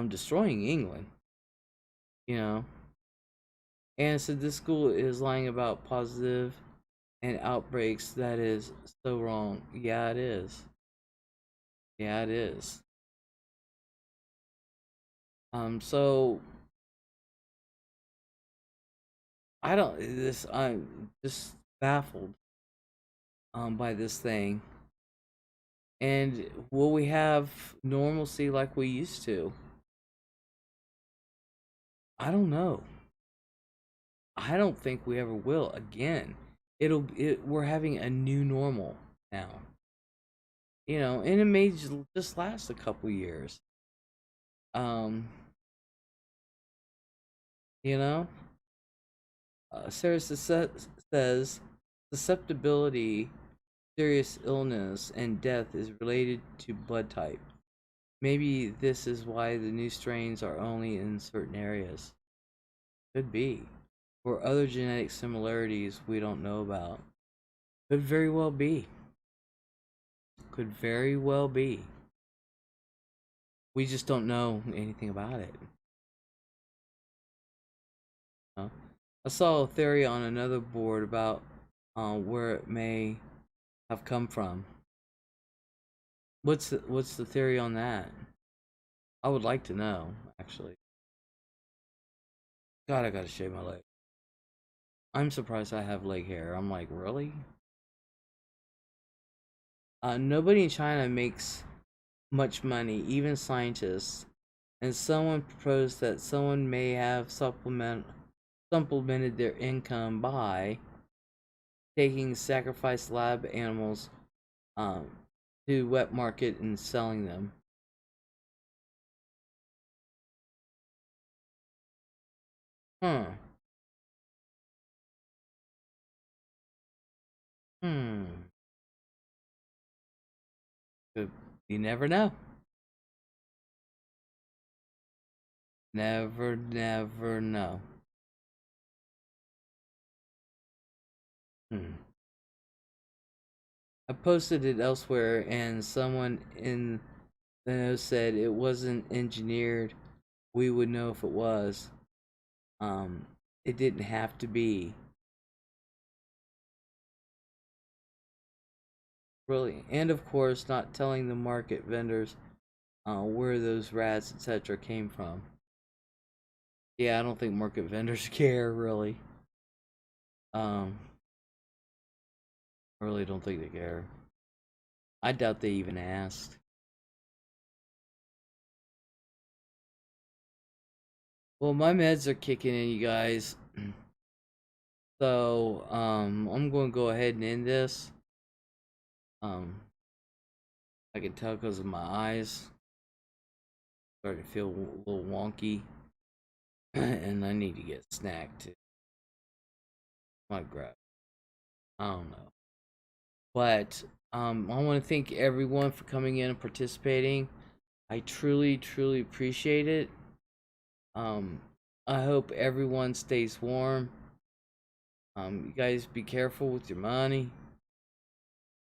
destroying England, you know. And so this school is lying about positive and outbreaks. That is so wrong. Yeah, it is. Yeah, it is. So I don't. This I'm just baffled by this thing. And will we have normalcy like we used to? I don't know. I don't think we ever will again. We're having a new normal now. And it may just last a couple years. Um, you know, Sarah says susceptibility, serious illness, and death is related to blood type. Maybe this is why the new strains are only in certain areas. Could be. Or other genetic similarities we don't know about. Could very well be. Could very well be. We just don't know anything about it. I saw a theory on another board about where it may have come from. What's the theory on that? I would like to know, actually. God, I gotta shave my leg. I'm surprised I have leg hair. I'm like, really? Nobody in China makes much money, even scientists. And someone proposed that someone may have supplemented their income by taking sacrificed lab animals um, to wet market and selling them. Huh. Hmm. You never know. Never know. Hmm. I posted it elsewhere, and someone in the know said it wasn't engineered. We would know if it was. Um, it didn't have to be. Really. And of course, not telling the market vendors where those rats, etc., came from. Yeah, I don't think market vendors care, really. Um, I really don't think they care. I doubt they even asked. Well, my meds are kicking in, you guys. So, I'm going to go ahead and end this. Um, I can tell because of my eyes. Starting to feel a little wonky. And I need to get a snack too. My grab. I don't know. But, I want to thank everyone for coming in and participating. I truly, truly appreciate it. Um, I hope everyone stays warm. You guys be careful with your money,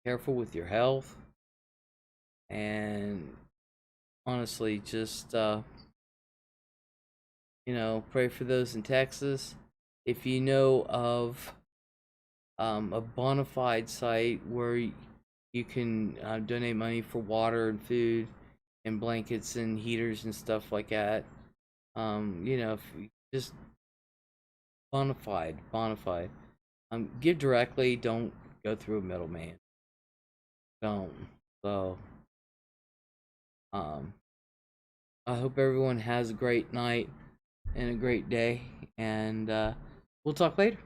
careful with your health, and honestly, just pray for those in Texas. If you know of a bona fide site where you can donate money for water and food and blankets and heaters and stuff like that, if you just bona fide. Give directly. Don't go through a middleman. Don't. So, um, I hope everyone has a great night and a great day, and we'll talk later.